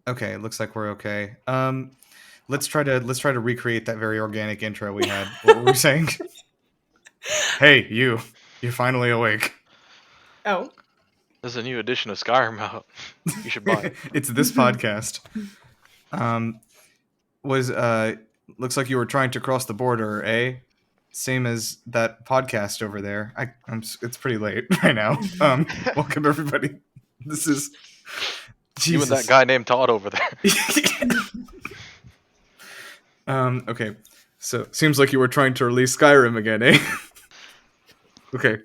Okay, looks like we're okay. Let's try to recreate that very organic intro we had. What were we saying? Hey, you're finally awake. Oh. There's a new edition of Skyrim out. You should buy it. It's this podcast. Looks like you were trying to cross the border, eh? Same as that podcast over there. It's pretty late right now. Welcome everybody. This is Jesus. You and that guy named Todd over there. Okay. So seems like you were trying to release Skyrim again, eh? Okay.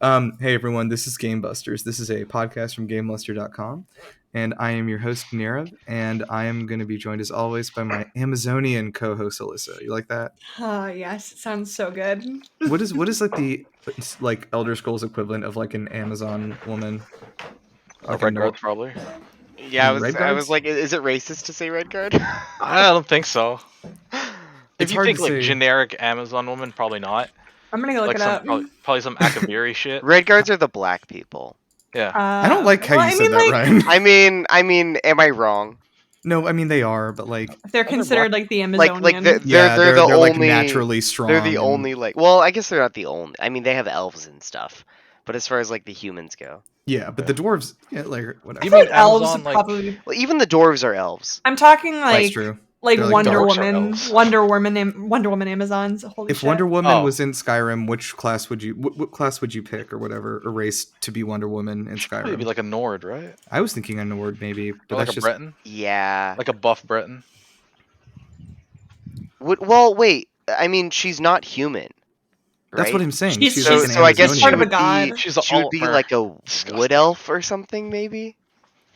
Hey everyone, this is GameBusters. This is a podcast from GameLuster.com, and I am your host Nirav, and I am going to be joined as always by my Amazonian co-host Alyssa. You like that? Yes, it sounds so good. What is like the Elder Scrolls equivalent of like an Amazon woman? Like Red Guards, probably. Yeah, I was like, is it racist to say Red Guard? I don't think so. It's If you hard think to like say. Generic Amazon woman, probably not. I'm gonna go look Like it up. probably some Akaviri shit. Red Guards are the black people. Yeah. I don't like how you said that, Ryan. I mean, am I wrong? No, I mean they are, but like they're considered like the Amazonian. Like they're they're the only like naturally strong. They're the only like. Well, I guess they're not the only. I mean, they have elves and stuff, but as far as like the humans go, yeah, but the dwarves, like whatever. You I mean think elves Amazon, like- probably. well, even the dwarves are elves. I'm talking That's like true. like They're like Wonder dark Woman, shadows. Wonder Woman Amazons. Holy If shit. Wonder Woman Oh. was in Skyrim, which class would you what class would you pick or whatever, or race to be Wonder Woman in Skyrim? Maybe like a Nord, right? I was thinking a Nord maybe, but Or like that's a just Breton, Yeah. like a buff Breton. Well, wait. I mean, she's not human. that's right? what I'm saying. She's- She's So, like an so I guess she Part of a would Amazonian. be. god. She's a She would be alt-mer. like a Disgusting. wood elf or something, maybe.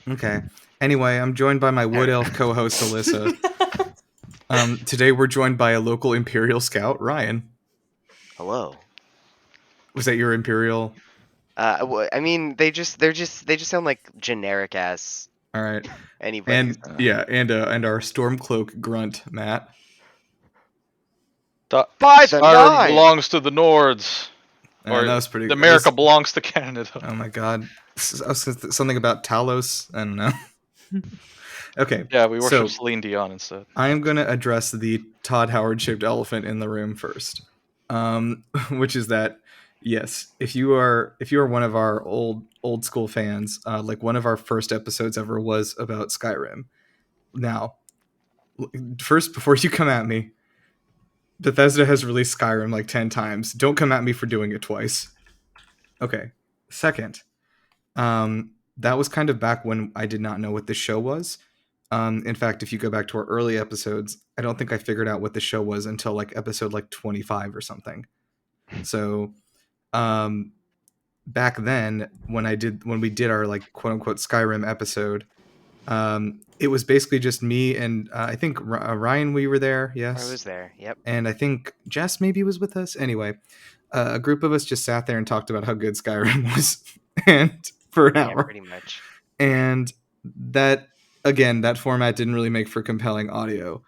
Okay. Anyway, I'm joined by my wood elf co-host Alyssa. Today we're joined by a local Imperial scout, Ryan. Hello. Was that your Imperial? I mean, they just sound like generic ass All right. anybody. And yeah, and our Stormcloak grunt, Matt. By the Skyrim nine! belongs to the Nords. Or that was pretty. America belongs to Canada. Oh my god. Something about Talos? I don't know. Okay. Yeah, we worship So- Celine Dion instead. I am going to address the Todd Howard shaped elephant in the room first, which is that yes, if you are one of our old school fans, like one of our first episodes ever was about Skyrim. Now, first before you come at me, Bethesda has released Skyrim like 10 times. Don't come at me for doing it twice. Okay. Second, that was kind of back when I did not know what this show was. In fact, if you go back to our early episodes, I don't think I figured out what the show was until like episode like 25 or something. So, back then when we did our like quote unquote Skyrim episode, it was basically just me and I think Ryan, we were there. Yes. I was there. Yep. And I think Jess maybe was with us. Anyway, a group of us just sat there and talked about how good Skyrim was, and for an Yeah, hour. pretty much. And that format didn't really make for compelling audio.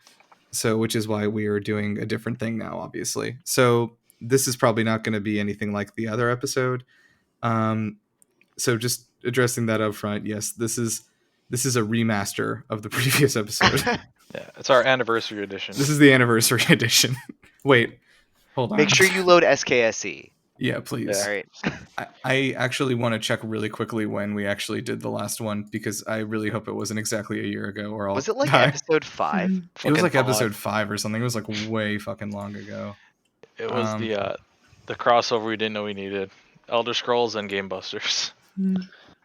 So, which is why we are doing a different thing now, obviously. So this is probably not going to be anything like the other episode. So just addressing that up front, yes, this is a remaster of the previous episode. Yeah, it's our anniversary edition. This is the anniversary edition. Wait, hold on. Make sure you load SKSE. Yeah, please. All right. I actually want to check really quickly when we actually did the last one, because I really hope it wasn't exactly a year ago, or I'll Was it like die. episode 5? It was Fucking like five. episode 5 or something. It was like way fucking long ago. It was the crossover we didn't know we needed. Elder Scrolls and Game Busters.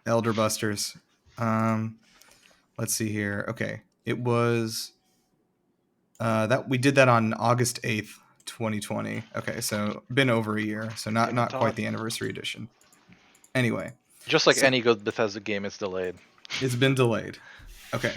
Elder Busters. Let's see here. Okay, it was that we did that on August 8th, 2020. Okay, so been over a year, so not quite the anniversary edition. Anyway, Just like any good Bethesda game, it's delayed. it's been delayed. Okay,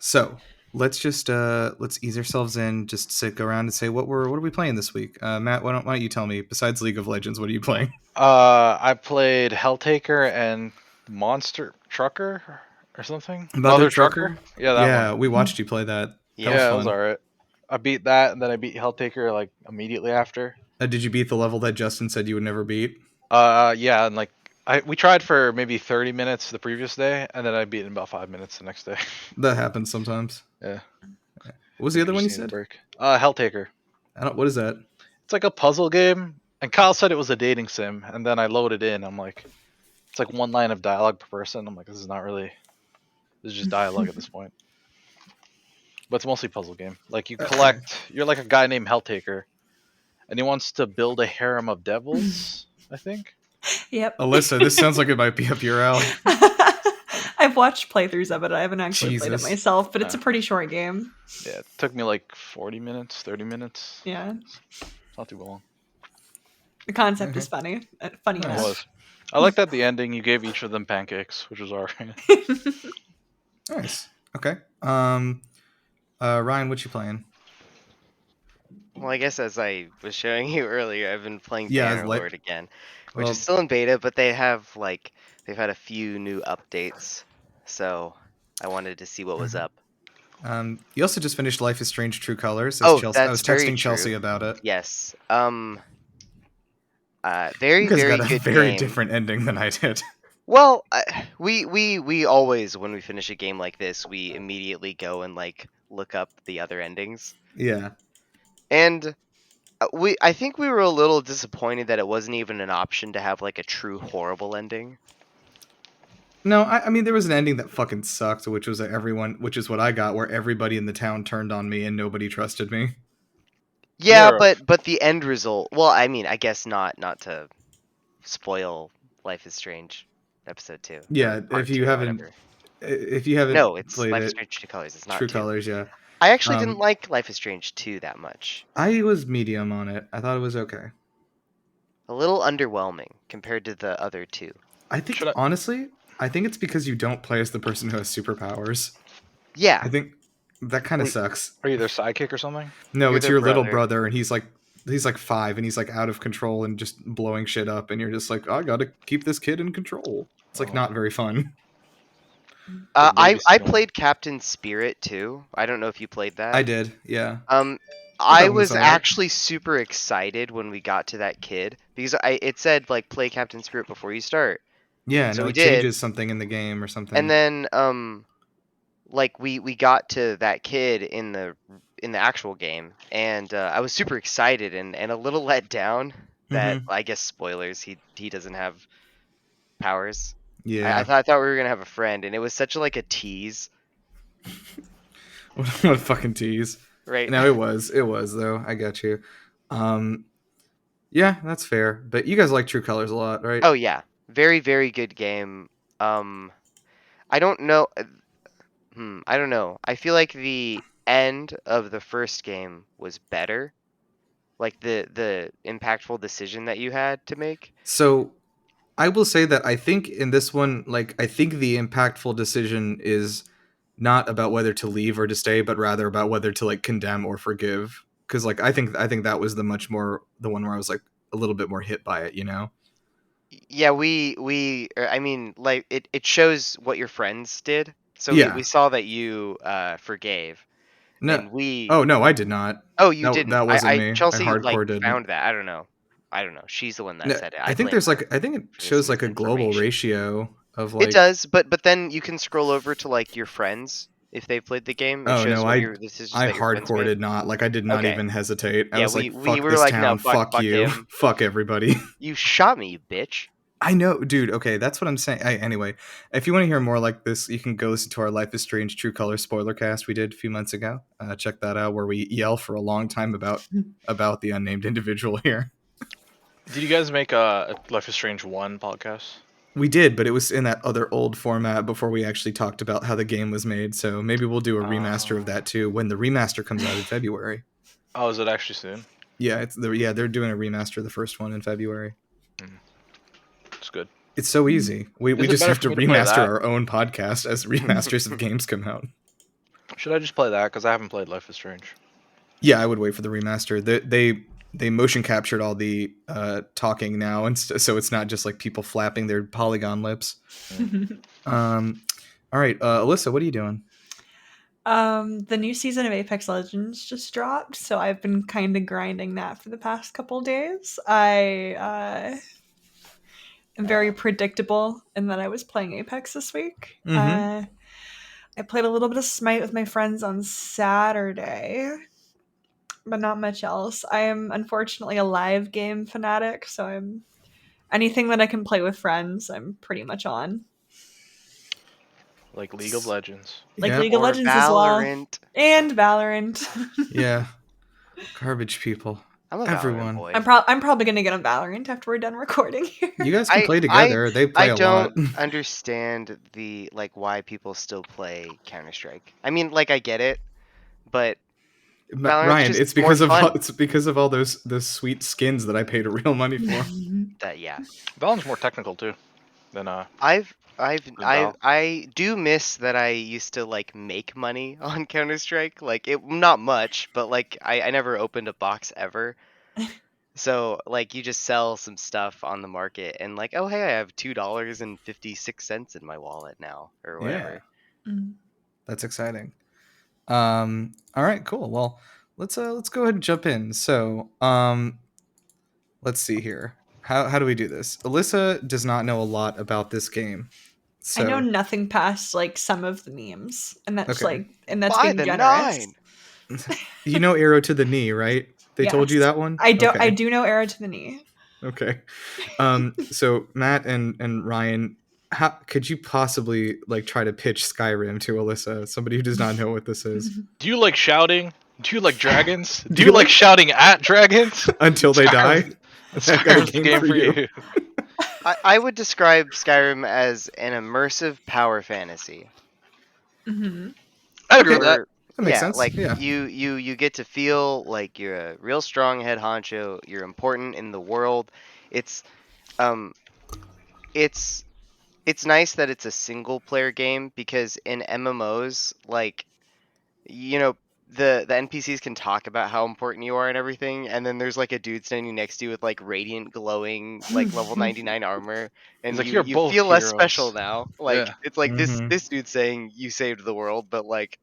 so let's just let's ease ourselves in. Just go around and say what are we playing this week. Matt, why don't you tell me? Besides League of Legends, what are you playing? I played Helltaker and Monster Trucker or something. Mother Trucker? Yeah, that Yeah, one. we watched you play that. Yeah, it was fun. alright. I beat that, and then I beat Helltaker like immediately after. Did you beat the level that Justin said you would never beat? Yeah, and like We tried for maybe 30 minutes the previous day, and then I beat it in about 5 minutes the next day. That happens sometimes. Yeah. What was the Think other we one you just need a said? break. Helltaker. What is that? It's like a puzzle game, and Kyle said it was a dating sim, and then I loaded in. I'm like, it's like one line of dialogue per person. I'm like, this is not really. This is just dialogue at this point. But it's mostly puzzle game. Like you collect. You're like a guy named Helltaker, and he wants to build a harem of devils. I think. Yep. Alyssa, this sounds like it might be up your alley. I've watched playthroughs of it. I haven't actually played it Jesus. myself, but it's a pretty short game. Yeah, it took me like 40 minutes, 30 minutes. Yeah. It's not too long. The concept is Okay. funny. Funny Nice. It enough. was. I like that the ending you gave each of them pancakes, which was alright. Nice. Okay. Ryan, what you playing? Well, I guess as I was showing you earlier, I've been playing Yeah, Bannerlord again, which well, is still in beta, but they've had a few new updates, so I wanted to see what was up. you also just finished Life is Strange: True Colors. Oh, Chelsea, I that's was very texting Chelsea true. about it. Yes. You Very, guys very got a good very game. different ending than I did. Well, we always, when we finish a game like this, we immediately go and like look up the other endings. Yeah. And I think we were a little disappointed that it wasn't even an option to have like a true horrible ending. No, I mean there was an ending that fucking sucked, which was which is what I got, where everybody in the town turned on me and nobody trusted me. Yeah, Nirav. but the end result. Well, I mean, I guess not to spoil Life is Strange episode 2. Yeah, Or part 2 or whatever. if you haven't No, it's played Life is it, Strange True Colors. It's not True 2. Colors, yeah. I actually didn't like Life is Strange 2 that much. I was medium on it. I thought it was okay. A little underwhelming compared to the other 2. I think Should I- honestly, I think it's because you don't play as the person who has superpowers. Yeah. I think that kind of Wait, sucks. Are you their sidekick or something? No, You're it's their your little brother. brother, and he's like 5, and he's like out of control and just blowing shit up, and you're just like, oh, I gotta keep this kid in control. It's like not very fun. I babysitting. played Captain Spirit too. I don't know if you played that. I did, yeah. I one was was alright. actually super excited when we got to that kid because it said like play Captain Spirit before you start. Yeah, So no, we it did. changes something in the game or something. And then like we got to that kid in the actual game, and I was super excited and a little let down that I guess spoilers, he doesn't have powers. Yeah. I thought we were gonna have a friend, and it was such like a tease, What a fucking tease. right? No, it was though. I got you. Yeah, that's fair. But you guys like True Colors a lot, right? Oh yeah, very very good game. I don't know. I don't know. I feel like the end of the first game was better. Like the impactful decision that you had to make. So I will say that I think in this one, like, I think the impactful decision is not about whether to leave or to stay, but rather about whether to like condemn or forgive. Because like I think that was the one where I was like a little bit more hit by it, you know? Yeah, I mean, like it shows what your friends did. So Yeah. we saw that you forgave. No. And we Oh no, I did not. Oh, you didn't. That wasn't me. Chelsea I like hardcore didn't. found that. I don't know. She's the one that No, said it. I think blame there's her like I think it for shows this like a global misinformation. ratio of like It does, but then you can scroll over to like your friends if they played the game. It Oh shows no, what I your decisions that your friends hardcore made. did not. Like I did not Okay. even hesitate. I Yeah, was like, we fuck were this like, no, town, fuck you, him. fuck everybody. You shot me, you bitch. I know, dude. Okay, that's what I'm saying. Anyway, if you want to hear more like this, you can go listen to our Life is Strange True Color spoiler cast we did a few months ago. Check that out, where we yell for a long time about the unnamed individual here. Did you guys make a Life is Strange 1 podcast? We did, but it was in that other old format before we actually talked about how the game was made. So maybe we'll do a remaster of that too when the remaster comes out in February. Oh, is it actually soon? Yeah, they're doing a remaster of the first one in February. It's good. It's so easy. We Is it just better have to for me to play remaster that? our own podcast as remasters of games come out. Should I just play that? Because I haven't played Life is Strange. Yeah, I would wait for the remaster. They motion captured all the talking now, and so it's not just like people flapping their polygon lips. All right, Alyssa, what are you doing? The new season of Apex Legends just dropped, so I've been kind of grinding that for the past couple days. I am very predictable in that I was playing Apex this week. Mhm. I played a little bit of Smite with my friends on Saturday, but not much else. I am unfortunately a live game fanatic, so I'm anything that I can play with friends, I'm pretty much on. Like League of Legends. Like Yeah. League of Or Legends as well. Valorant. And Valorant. Yeah. Garbage people. I'm a Valorant Everyone. boy. I'm probably gonna get on Valorant after we're done recording here. You guys can I- play together. They play I a lot. don't understand the why people still play Counter-Strike. I mean, like, I get it, but Valorant's Ryan, just it's because more of fun. it's because of all those sweet skins that I paid real money for. that yeah. Valorant's more technical too than I do miss that I used to like make money on Counter-Strike. Like it not much, but like I never opened a box ever. So like you just sell some stuff on the market and like, oh hey, I have $2.56 in my wallet now or whatever. Mm. That's exciting. All right, cool. Well, let's go ahead and jump in. So, let's see here. How do we do this? Alyssa does not know a lot about this game. So I know nothing past like some of the memes, and that's Okay. that's By being the generous. 9. you know arrow to the knee, right? They told you Yes. that one? I do. Okay. I do know arrow to the knee. Okay. So Matt and Ryan, how could you possibly like try to pitch Skyrim to Alyssa, somebody who does not know what this is, do you like shouting? Do you like dragons? Do Do you you like like- shouting at dragons? until they die? Skyrim's- I've got a Skyrim's the game for you. I would describe Skyrim as an immersive power fantasy. Mm-hmm. I agree with that. Where- That makes yeah, sense. like Yeah. you get to feel like you're a real strong head honcho. You're important in the world. It's it's nice that it's a single player game because in MMOs, like the NPCs can talk about how important you are and everything, and then there's like a dude standing next to you with like radiant glowing like level 99 armor, and He's like, you "You're both feel less heroes." special now. Like Yeah. it's like Mhm. this dude saying you saved the world, but like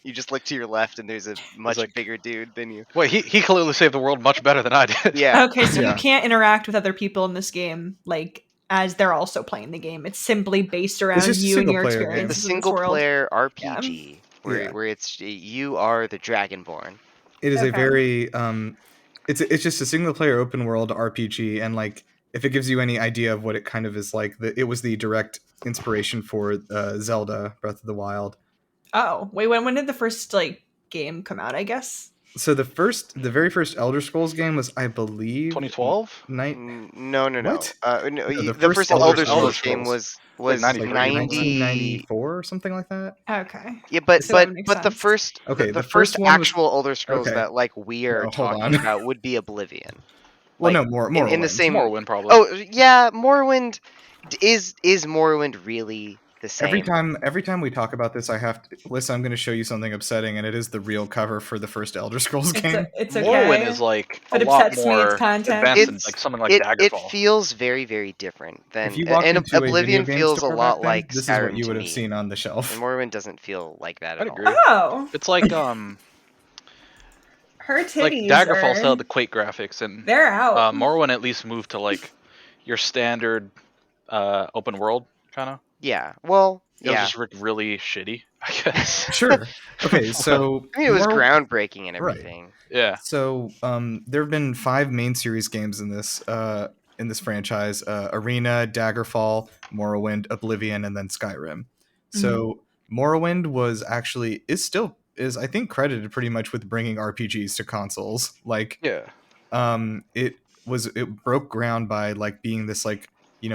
you just look to your left and there's a much like- bigger dude than you. Wait, he clearly saved the world much better than I did. Yeah. Okay, so Yeah. you can't interact with other people in this game, like as they're also playing the game. It's simply based around just a you and your single-player game. The experiences in this single world. player RPG where Yeah. where it's you are the Dragonborn. It is a Okay. very it's just a single player open world RPG, and like if it gives you any idea of what it kind of is like, it was the direct inspiration for Zelda Breath of the Wild. Oh, wait, when did the first game come out? I guess. So the very first Elder Scrolls game was, I believe, 2012. No. What? No, No, the the first first Elder Elder Scrolls game Scrolls. was Like 93, 90. 1994 or something like that. Okay. Yeah, but So that makes the sense. first Okay, the the first first one was- actual Elder Scrolls okay. that like we are No, hold talking on. about would be Oblivion. Well, Like, no, more in the same. Morrowind probably. Oh yeah, Morrowind is Morrowind really the same? Every time we talk about this, I have to listen. I'm going to show you something upsetting, and it is the real cover for the first Elder Scrolls game. It's okay. Morrowind is like If a it lot upsets me, it's more content. advanced than It's- like something like it Daggerfall. feels very very different than If you walked and into a Oblivion video game feels a store lot back then, like this is what Skyrim you to would have me. seen on the shelf. And Morrowind doesn't feel like that at I'd all. agree. Oh, It's like her titties. like Daggerfall are... still had the Quake graphics, and They're out. Morrowind at least moved to like your standard open world kind of. Yeah. Well, It was yeah. just really shitty, I guess. Sure. Okay, so I mean, it was Morrowind- groundbreaking and Right. everything. Yeah. So there have been 5 main series games in this franchise: Arena, Daggerfall, Morrowind, Oblivion, and then Skyrim. So Morrowind is I think credited pretty much with bringing RPGs to consoles. Like Yeah. it broke ground by like being this like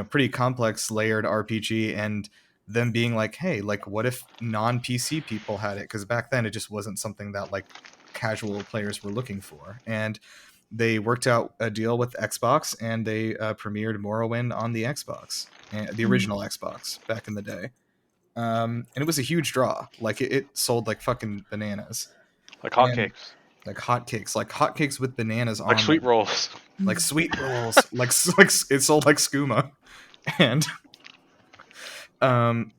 pretty complex layered RPG, and them being like, hey, like what if non-PC people had it, because back then it just wasn't something that like casual players were looking for, and they worked out a deal with Xbox, and they premiered Morrowind on the Xbox, the original Xbox back in the day, and it was a huge draw. Like it sold like fucking bananas, Like hotcakes. like hotcakes with bananas on Like sweet them. rolls. Like sweet rolls, like it sold like skooma, and Alyssa,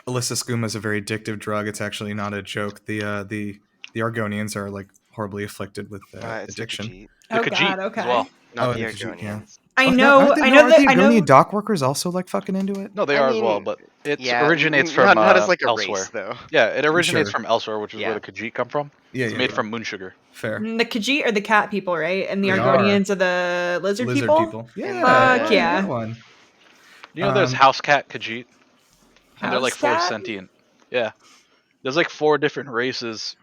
skooma is a very addictive drug. It's actually not a joke. The Argonians are like horribly afflicted with It's like a addiction. cheat. The Oh Khajiit God. as Okay. well. not Oh, the the Khajiit, yeah. Argonians. I Oh, know. aren't I know the that. I know. Argonian dock workers also like fucking into it? No, they I are as well, mean, but it yeah, originates from not as like a elsewhere. race though. Yeah, it originates Sure. from elsewhere, which is Yeah. where the Khajiit come from. Yeah, It's yeah, made yeah. from moon sugar. Fair. The Khajiit are the cat people, right? And the They Argonians are the lizard people. Yeah, Fuck you yeah. got one. You know, there's house cat Khajiit, and they're like House fully cat? sentient. Yeah, there's like 4 different races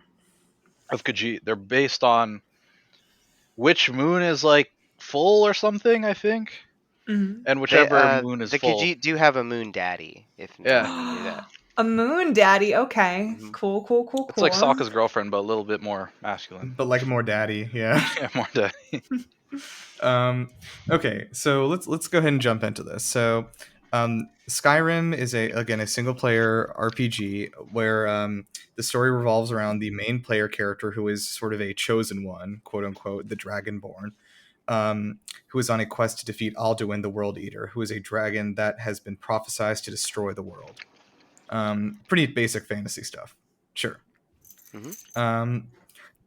of Khajiit. They're based on which moon is like full or something, I think, Mhm. and whichever moon is The full. Khajiit do have a moon daddy, if Yeah. anyone knew that. A moon daddy. Okay. Mhm. Cool. Cool. Cool. It's Cool. like Sokka's girlfriend, but a little bit more masculine. But like more daddy, yeah. Yeah, more daddy. Okay, so let's go ahead and jump into this. So, Skyrim is a single player RPG where the story revolves around the main player character who is sort of a chosen one, quote unquote, the Dragonborn, who is on a quest to defeat Alduin, the World Eater, who is a dragon that has been prophesized to destroy the world. Pretty basic fantasy stuff, sure. Mhm.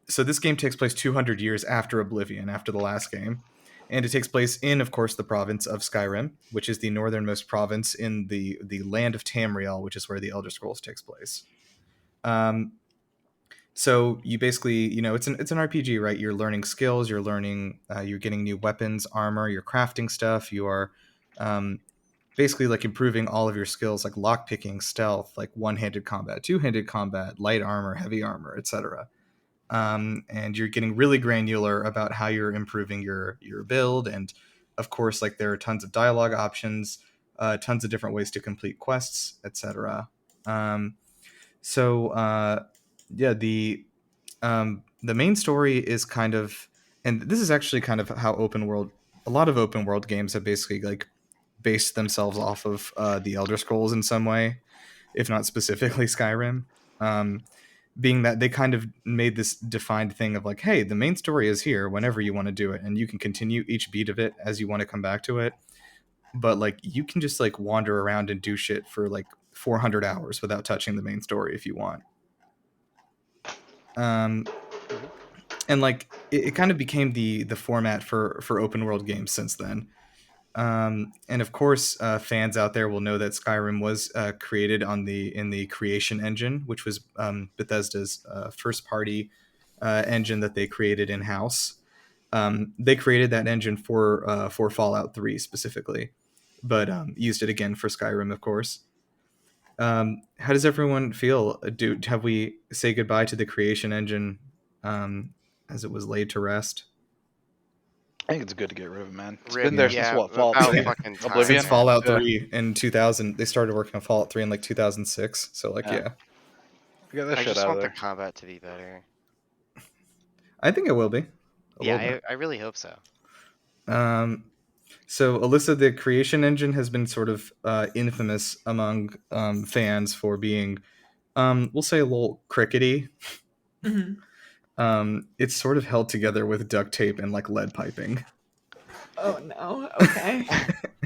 So this game takes place 200 years after Oblivion, after the last game. And it takes place in, of course, the province of Skyrim, which is the northernmost province in the land of Tamriel, which is where the Elder Scrolls takes place. So you basically, it's an RPG, right? You're learning skills, you're learning, you're getting new weapons, armor, you're crafting stuff, you are basically like improving all of your skills, like lockpicking, stealth, like one-handed combat, two-handed combat, light armor, heavy armor, etc. And you're getting really granular about how you're improving your build, and of course, like there are tons of dialogue options, tons of different ways to complete quests, etc. Yeah, the main story is kind of, and this is actually kind of how a lot of open world games have basically like based themselves off of the Elder Scrolls in some way, if not specifically Skyrim. Being that they kind of made this defined thing of like, hey, the main story is here whenever you want to do it, and you can continue each beat of it as you want to come back to it. But like, you can just like wander around and do shit for like 400 hours without touching the main story if you want. And like, it kind of became the format for open world games since then. And of course, fans out there will know that Skyrim was created in the Creation Engine, which was Bethesda's first party engine that they created in house. They created that engine for Fallout 3 specifically, but used it again for Skyrim, of course. How does everyone feel? Have we say goodbye to the Creation Engine as it was laid to rest? I think it's good to get rid of it, man. It's Rip, been there since yeah, what, Fallout about 3? fucking time, Oblivion? Since man. Fallout Yeah. 3 in 2000, they started working on Fallout 3 in like 2006. So like, yeah. Get that I shit just out want of the there. combat to be better. I think it will be. A little Yeah, bit. I really hope so. So Alyssa, the Creation Engine has been sort of infamous among fans for being, we'll say, a little crickety. Mhm. It's sort of held together with duct tape and like lead piping. Oh no. Okay.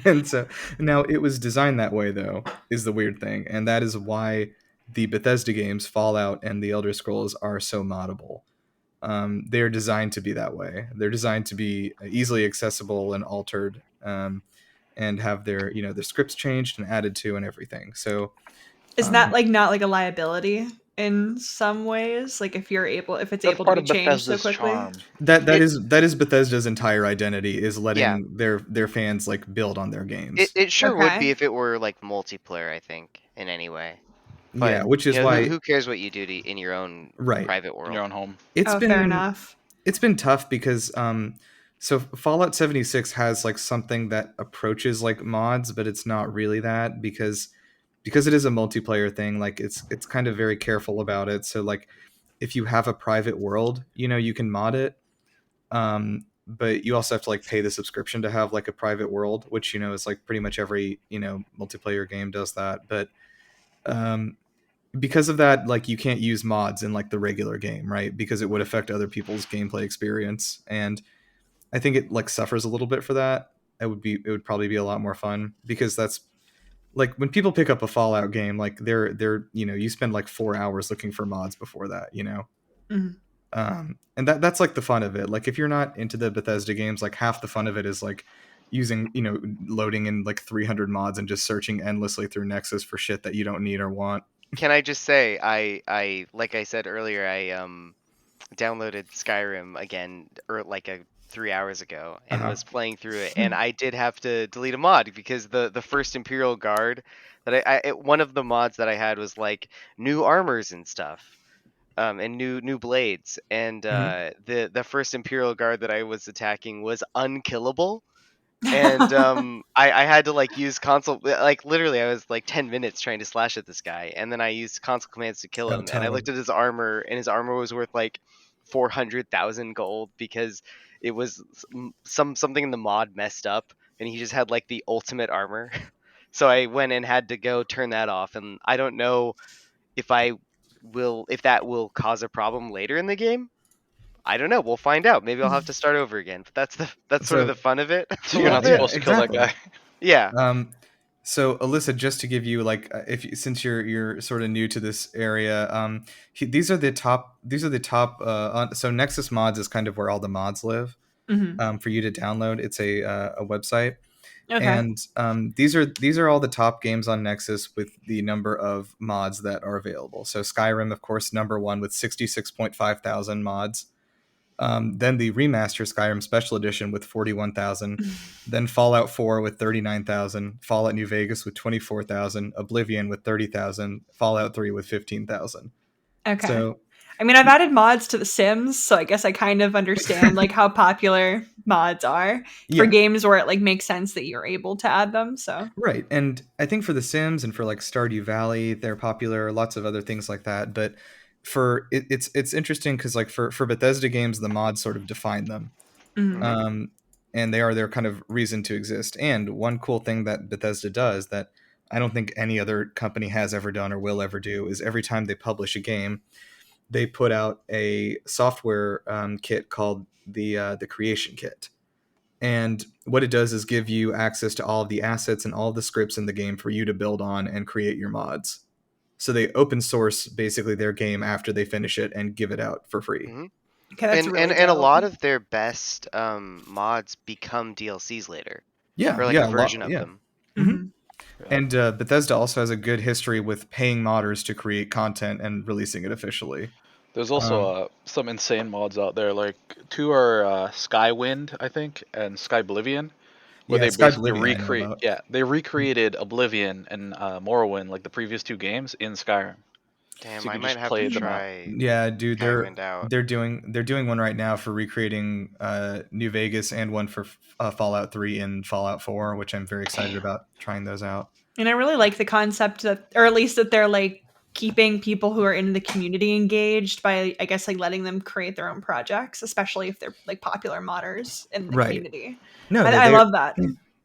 And so now it was designed that way, though, is the weird thing, and that is why the Bethesda games, Fallout and the Elder Scrolls, are so moddable. They're designed to be that way. They're designed to be easily accessible and altered, and have their their scripts changed and added to and everything. So Is that like not like a liability in some ways? Like if it's That's able to part be of changed so Bethesda's quickly? charm. that is Bethesda's entire identity, is letting Yeah. their fans like build on their games. It sure would be Okay. if it were like multiplayer, I think, in any way. Yeah, But which is why who cares what you do in your own right. private In your world? own home. It's Oh, been fair enough. it's been tough because so Fallout 76 has like something that approaches like mods, but it's not really that because it is a multiplayer thing. Like it's kind of very careful about it. So like if you have a private world, you can mod it. But you also have to like pay the subscription to have like a private world, which is like pretty much every multiplayer game does that. But because of that, like you can't use mods in like the regular game, right? Because it would affect other people's gameplay experience, and I think it like suffers a little bit for that. It would probably be a lot more fun because that's like when people pick up a Fallout game, like they're you spend like 4 hours looking for mods before that. Mhm. And that's like the fun of it. Like if you're not into the Bethesda games, like half the fun of it is like using, loading in like 300 mods and just searching endlessly through Nexus for shit that you don't need or want. Can I just say, I like I said earlier, I downloaded Skyrim again, or like 3 hours ago, and Uh-huh. was playing through it, and I did have to delete a mod because the first Imperial guard that one of the mods that I had was like new armors and stuff, and new blades, and the first Imperial guard that I was attacking was unkillable. And I had to like use console, like literally I was like 10 minutes trying to slash at this guy, and then I used console commands to kill Oh, him, and I looked at his armor, and his armor was worth like 400,000 gold because it was something in the mod messed up, and he just had like the ultimate armor. So I went and had to go turn that off, and I don't know if that will cause a problem later in the game. I don't know. We'll find out. Maybe I'll have to start over again. But that's sort of the fun of it. So you're not Yeah, supposed to kill that guy. Yeah. So Alyssa, just to give you like, since you're sort of new to this area, these are the top. So Nexus Mods is kind of where all the mods live. For you to download. It's a website. Okay. And these are all the top games on Nexus with the number of mods that are available. So Skyrim, of course, number one with 66.5 thousand mods. Then the remaster Skyrim Special Edition with 41,000. Then Fallout 4 with 39,000. Fallout New Vegas with 24,000. Oblivion with 30,000. Fallout 3 with 15,000. Okay. So, I mean, I've added mods to The Sims, so I guess I kind of understand like how popular mods are for games where it like makes sense that you're able to add them. So right, and I think for The Sims and for like Stardew Valley, they're popular. Lots of other things like that, but for it's interesting because like for Bethesda games, the mods sort of define them. And they are their kind of reason to exist. And one cool thing that Bethesda does that I don't think any other company has ever done or will ever do is every time they publish a game, they put out a software kit called the Creation Kit. And what it does is give you access to all of the assets and all of the scripts in the game for you to build on and create your mods. So they open source basically their game after they finish it and give it out for free. Okay, that's really and a dope. lot of their best mods become DLCs later. Yeah, or like a version of them. And Bethesda also has a good history with paying modders to create content and releasing it officially. There's also some insane mods out there. Like two are Skywind, I think, and Skyblivion, where they basically recreated Oblivion and Morrowind, like the previous two games, in Skyrim. Damn, So I might have to try. Yeah, dude, Skywind they're doing one right now for recreating New Vegas and one for Fallout 3 and Fallout 4, which I'm very excited about trying those out. And I really like the concept that, or at least that they're like keeping people who are in the community engaged by, I guess, like letting them create their own projects, especially if they're like popular modders in the community. No, I love that.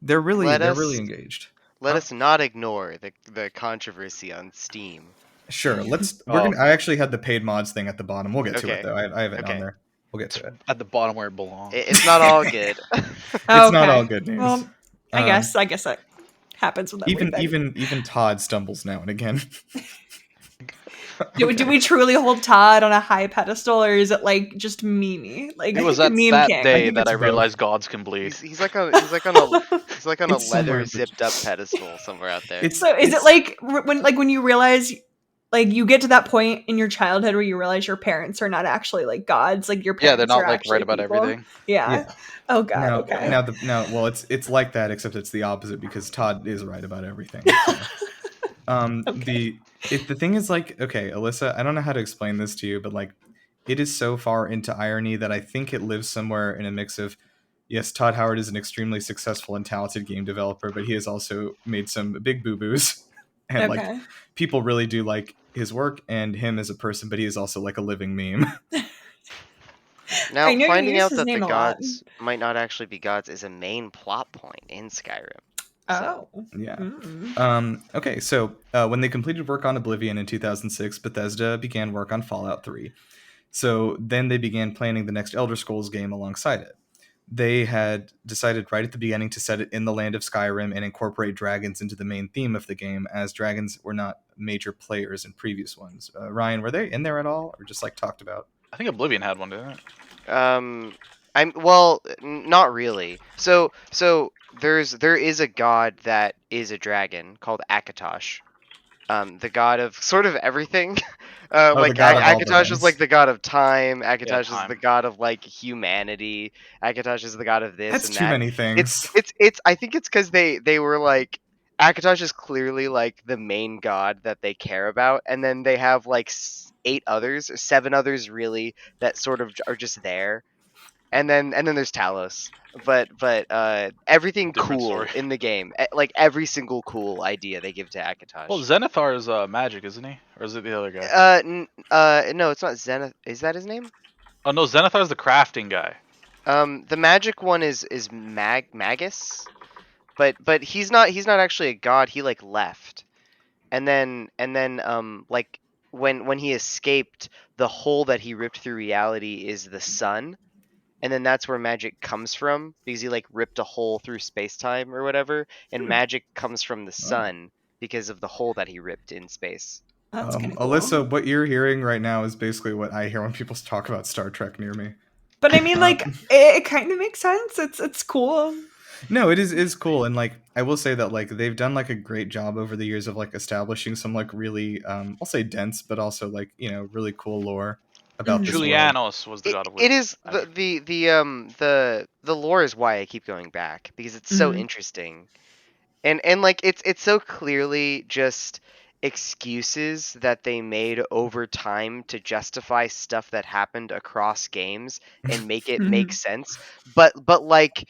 They're really engaged. Let us not ignore the controversy on Steam. Sure, I actually had the paid mods thing at the bottom. We'll get to it though. I have it on there. We'll get to it at the bottom where it belongs. It's not all good. It's not all good news. Well, I guess that happens with that. Even Todd stumbles now and again. Do we truly hold Todd on a high pedestal, or is it like just Mimi? Like it was that day that I realized gods can bleed. He's like on a leather zipped up pedestal somewhere out there. Is it like when you realize, like, you get to that point in your childhood where you realize your parents are not actually like gods, like your parents they're not are like right about people. everything. Yeah. Oh god. Well, it's like that, except it's the opposite because Todd is right about everything. So. The thing is, like, okay, Alyssa, I don't know how to explain this to you, but like, it is so far into irony that I think it lives somewhere in a mix of, yes, Todd Howard is an extremely successful and talented game developer, but he has also made some big boo-boos. And like, people really do like his work and him as a person, but he is also like a living meme. Now, finding out that the gods might not actually be gods is a main plot point in Skyrim. Oh. Yeah. Okay, so when they completed work on Oblivion in 2006, Bethesda began work on Fallout 3. So then they began planning the next Elder Scrolls game alongside it. They had decided right at the beginning to set it in the land of Skyrim and incorporate dragons into the main theme of the game, as dragons were not major players in previous ones. Ryan, were they in there at all, or just like talked about? I think Oblivion had one, didn't it? Not really. So there is a god that is a dragon called Akatosh. The god of sort of everything. The god of all the Akatosh is like things. the god of time. Akatosh is time. the god of like humanity. Akatosh is the god of this That's and too that. many things. It's I think it's because they were like Akatosh is clearly like the main god that they care about, and then they have like 8 others or 7 others really that sort of are just there, and then there's Talos. But everything Different cool story. in the game, like every single cool idea they give to Akatosh. Well, Zenithar is magic, isn't he? Or is it the other guy? No, it's not Zenith. Is that his name? Oh no, Zenithar is the crafting guy. The magic one is Magus, but he's not actually a god. He like left, and then like when he escaped, the hole that he ripped through reality is the sun, and then that's where magic comes from because he like ripped a hole through space time or whatever, and magic comes from the sun because of the hole that he ripped in space. That's kind of cool. Alyssa, what you're hearing right now is basically what I hear when people talk about Star Trek near me. But I mean, like, it kind of makes sense. It's cool. No, it is cool, and like I will say that like they've done like a great job over the years of like establishing some like really I'll say dense, but also like really cool lore about this world. Julianos was the god of It is magic. the lore is why I keep going back because it's so Mhm. interesting, and like it's so clearly just excuses that they made over time to justify stuff that happened across games and make it make sense, but like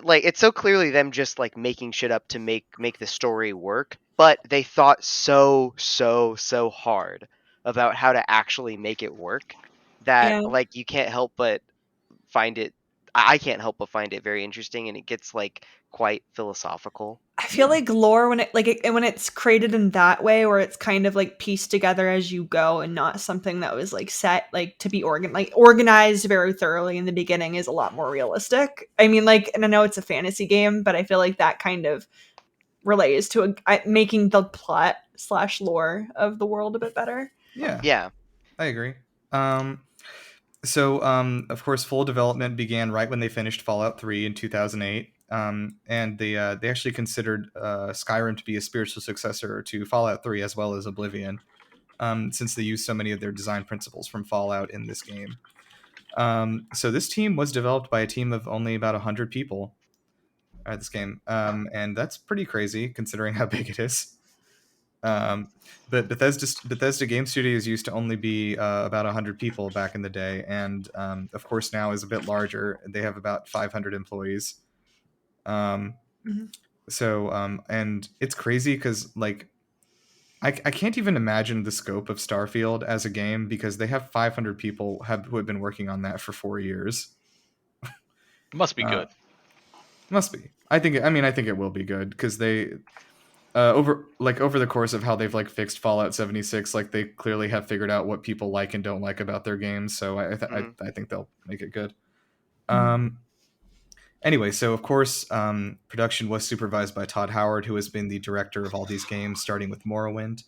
like it's so clearly them just like making shit up to make the story work, but they thought so hard about how to actually make it work that Yeah. like you can't help but find it. I can't help but find it very interesting, and it gets like quite philosophical. I feel like lore when when it's created in that way, where it's kind of like pieced together as you go, and not something that was like set like to be organized very thoroughly in the beginning, is a lot more realistic. I mean, like, and I know it's a fantasy game, but I feel like that kind of relates to making the plot / lore of the world a bit better. Yeah. I agree. So of course, full development began right when they finished Fallout 3 in 2008. And they actually considered Skyrim to be a spiritual successor to Fallout 3 as well as Oblivion, since they used so many of their design principles from Fallout in this game. So this team was developed by a team of only about 100 people. This game, and that's pretty crazy considering how big it is. But Bethesda Game Studios used to only be about 100 people back in the day, and of course now is a bit larger. They have about 500 employees. And it's crazy because like I can't even imagine the scope of Starfield as a game because they have 500 people who have been working on that for 4 years. It must be good. Must be. I think it will be good because they over the course of how they've like fixed Fallout 76, like they clearly have figured out what people like and don't like about their games. So I think they'll make it good. Anyway, so of course, production was supervised by Todd Howard, who has been the director of all these games, starting with Morrowind.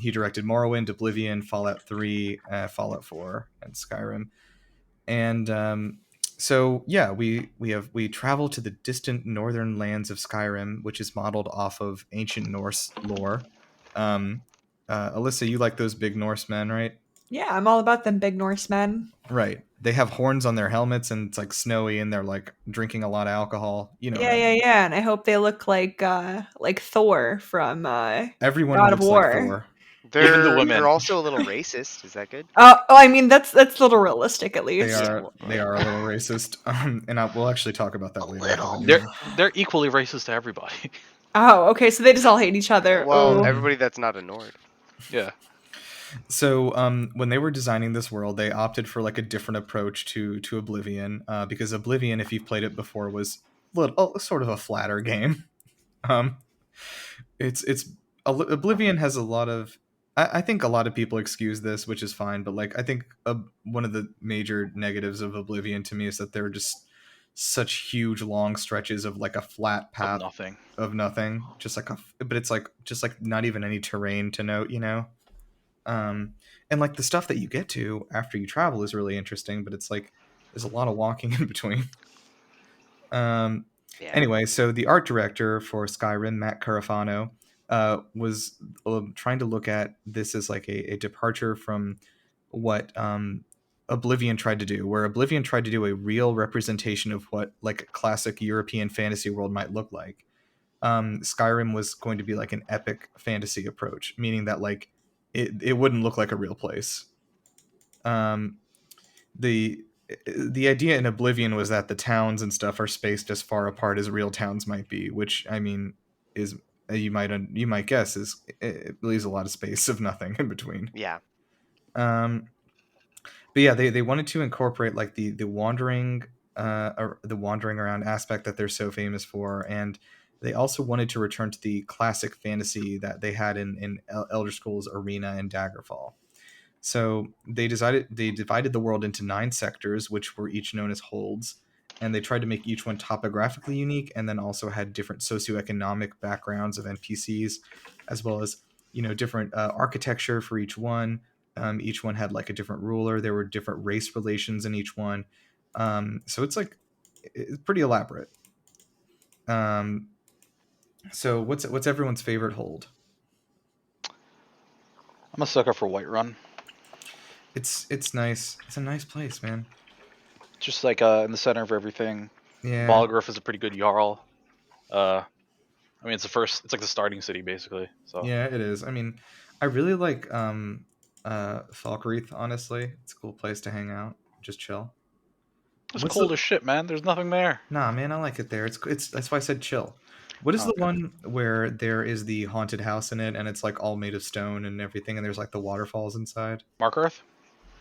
He directed Morrowind, Oblivion, Fallout 3, Fallout 4, and Skyrim. And so yeah, we travel to the distant northern lands of Skyrim, which is modeled off of ancient Norse lore. Alyssa, you like those big Norsemen, right? Yeah, I'm all about them big Norsemen. Right. They have horns on their helmets, and it's like snowy, and they're like drinking a lot of alcohol. You know. Yeah. And I hope they look like Thor from Everyone God of looks War. like Thor. Even the women. They're also a little racist. Is that good? I mean that's a little realistic at least. They are a little racist, and we'll actually talk about that later. They're equally racist to everybody. Oh, okay, so they just all hate each other. Well, Ooh. everybody that's not a Nord. Yeah. So when they were designing this world, they opted for like a different approach to Oblivion, because Oblivion, if you've played it before, was sort of a flatter game. Oblivion has a lot of. I think a lot of people excuse this, which is fine, but like I think one of the major negatives of Oblivion to me is that they're just such huge long stretches of like a flat path of nothing, but it's like just like not even any terrain to note, you know. and like the stuff that you get to after you travel is really interesting, but it's like there's a lot of walking in between. Yeah. Anyway, so the art director for Skyrim, Matt Carafano, was trying to look at this as like a departure from what Oblivion tried to do, where Oblivion tried to do a real representation of what like a classic European fantasy world might look like. Skyrim was going to be like an epic fantasy approach, meaning that like it wouldn't look like a real place. Um, the the idea in Oblivion was that the towns and stuff are spaced as far apart as real towns might be, which I mean is you might guess is it leaves a lot of space of nothing in between. Yeah. But yeah, they wanted to incorporate like the wandering around aspect that they're so famous for, and they also wanted to return to the classic fantasy that they had in Elder Scrolls Arena and Daggerfall. So they divided the world into 9 sectors, which were each known as holds, and they tried to make each one topographically unique, and then also had different socioeconomic backgrounds of NPCs, as well as different architecture for each one. Each one had like a different ruler. There were different race relations in each one, so it's pretty elaborate. So what's everyone's favorite hold? I'm a sucker for Whiterun. It's nice. It's a nice place, man. Just like in the center of everything. Yeah. Balgruuf is a pretty good Jarl. I mean, it's like the starting city basically. So Yeah, it is. I mean, I really like Falkreath, honestly. It's a cool place to hang out, just chill. it's cold as shit, man. There's nothing there. Nah, man, I like it there. It's that's why I said chill. What is the one where there is the haunted house in it, and it's like all made of stone and everything, and there's like the waterfalls inside? Markarth?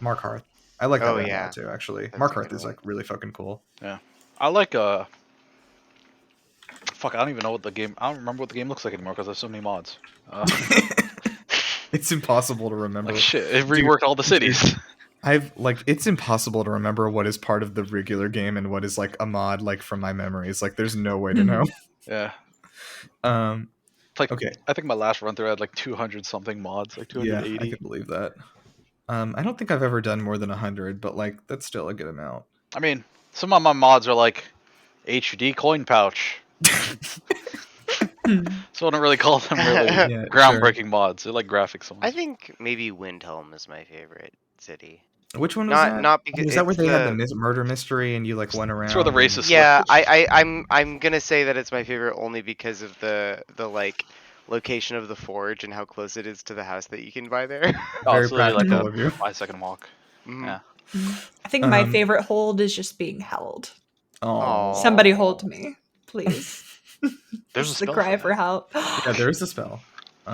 Markarth. I like that one a yeah. lot too, actually. That's a Markarth good is one. like really fucking cool. Yeah. I like fuck, I don't even know what the game. I don't remember what the game looks like anymore because there's so many mods. It's impossible to remember. Like shit, it reworked all the cities. It's impossible to remember what is part of the regular game and what is like a mod, like from my memories. Like there's no way to know. Yeah. Okay. I think my last run through had like 200 something mods, like 280. Yeah, I can believe that. I don't think I've ever done more than 100, but like that's still a good amount. I mean, some of my mods are like HD coin pouch. So I don't really call them really groundbreaking mods. They're like graphics ones. I think maybe Windhelm is my favorite city. Which one was that? Not because was that where they had the murder mystery and you like went around? It's where the racist. Yeah, I'm gonna say that it's my favorite only because of the like location of the forge and how close it is to the house that you can buy there. Very it's literally practical like of you. 5-second walk. Mhm. Yeah. I think my favorite hold is just being held. Oh, Somebody hold me, please. There's Just a a spell cry for for help. yeah, there is a spell.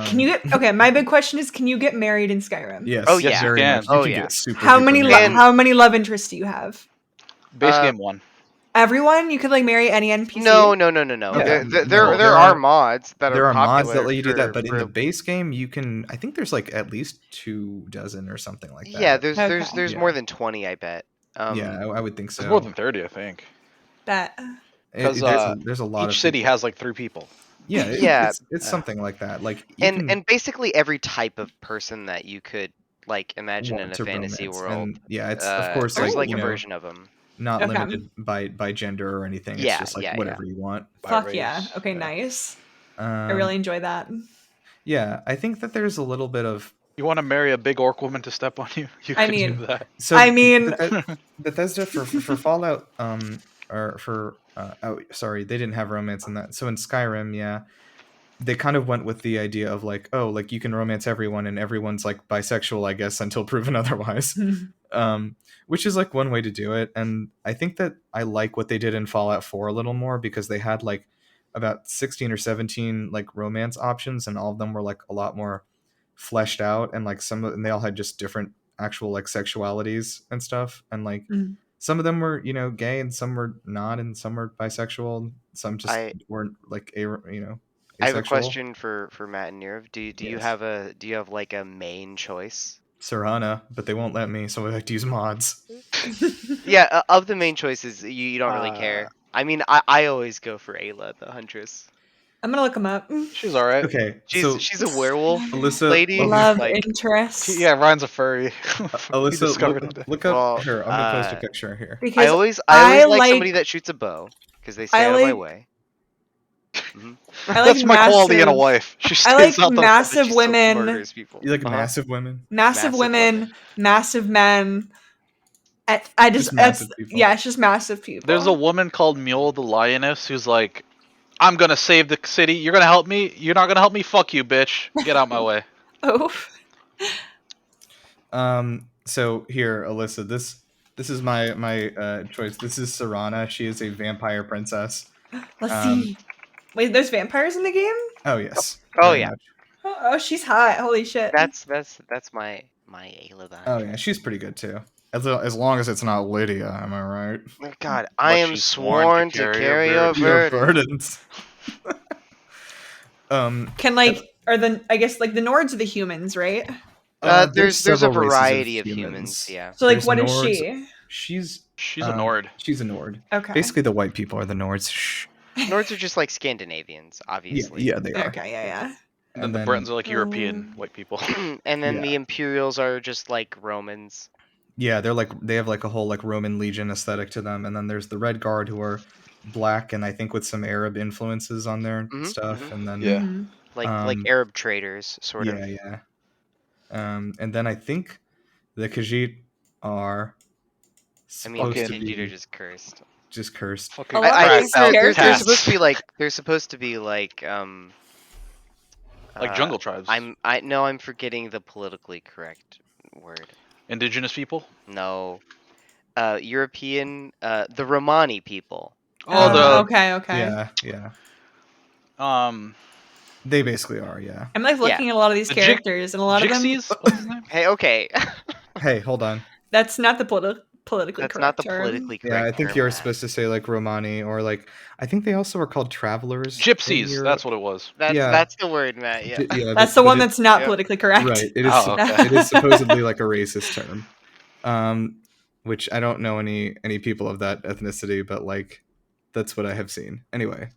Can you get okay? My big question is, can you get married in Skyrim? Yes. Oh, yes, yeah. very You much. can. You Oh, can yeah. get super. How duper many married. how many love interests do you have? Base game 1. Everyone? You could like marry any NPC? No. Yeah. There are mods that There are are mods popular that let you do that, but in for- the base game, you can. I think there's like at least 24 or something like that. Yeah, there's Okay. more than 20, I bet. Yeah, I would think so. There's more than 30, I think. That Because there's a lot of each city people. has like 3 people. Yeah, Yeah. it's something like that. Like and basically every type of person that you could like imagine in a to fantasy romance. world. And yeah, it's of course there's like like a version of them. not Okay. limited by gender or anything. It's Yeah, just like yeah, whatever you want. By fuck race. yeah. Okay, nice. I Um, really enjoy that. Yeah, I think that there's a little bit of. You want to marry a big orc woman to step on you? You I can mean- do that. So I mean- Bethesda for Fallout, or for sorry, they didn't have romance in that. So in Skyrim, yeah, they kind of went with the idea of like, oh, like you can romance everyone and everyone's like bisexual, I guess, until proven otherwise. Which is like one way to do it, and I think that I like what they did in Fallout 4 a little more because they had like about 16 or 17 like romance options, and all of them were like a lot more fleshed out, and like and they all had just different actual like sexualities and stuff, and like some of them were gay and some were not, and some were bisexual, some just weren't like asexual. I have a question for Matt and Nirav. Do you Yes. have like a main choice? Serhana, but they won't let me, so I like to use mods. Yeah, of the main choices, you don't really care. I mean, I always go for Ayla, the huntress. I'm gonna look him up. She's all right. Okay, She's a werewolf Alyssa, lady. Love like, interest. Yeah, Ryan's a furry. We Alyssa, discovered look, it. look up Well, her. I'm gonna post a picture here. Because I always like somebody that shoots a bow because they stay I out of my like- way. Mhm. I like That's my quality in a massive- wife. She stays I like out the massive She still women, murders people. You like Uh-huh. massive women? massive Massive women, women. massive men. Just massive people. Yeah, it's just massive people. There's a woman called Mule the Lioness who's like, I'm gonna save the city. You're gonna help me? You're not gonna help me? Fuck you, bitch. Get out my way. Oh. So here, Alyssa, this is my choice. This is Serana. She is a vampire princess. Let's Um, see. Wait, there's vampires in the game? Oh yes. Oh, very yeah. much. Oh, she's hot. Holy shit. That's my Ayla. Oh yeah, she's pretty good too. As long as it's not Lydia, am I right? Oh, God, I am she's sworn to carry your Your burden. burdens. Can are I guess the Nords are the humans, right? There's a several races variety of humans. Yeah. So There's what is Nords. she? She's a Nord. She's a Nord. Okay. Basically, the white people are the Nords. Shh. Nords are just like Scandinavians, obviously. Yeah, they are. Okay, yeah. And then the Britons are like European white people. And then Yeah. the Imperials are just like Romans. Yeah, they have like a whole like Roman legion aesthetic to them, and then there's the Red Guard who are black and I think with some Arab influences on their stuff, and then Yeah. Mhm. Like Arab traders, sort of. yeah. And then I think the Khajiit are I mean, supposed to Khajiit are be just just cursed. Fucking A lot I of think these they're characters- supposed to be like like jungle tribes. I'm forgetting the politically correct word. Indigenous people. No. European, the Romani people. Oh, okay. Yeah. They basically are, yeah. I'm looking at a lot of these The characters, and a lot of them. Jixies? What's his name? Hey, okay. Hey, hold on. That's not the politically That's correct not the term. politically correct Yeah, I think term, you're Matt. supposed to say like Romani or like I think they also are called travelers. in Gypsies. Europe. That's what it was. That's the word, Matt. Yeah. Yeah, That's but the one it- that's not yep. politically correct. right. It is. Oh, okay. It is supposedly like a racist term, which I don't know any people of that ethnicity, but like that's what I have seen. Anyway,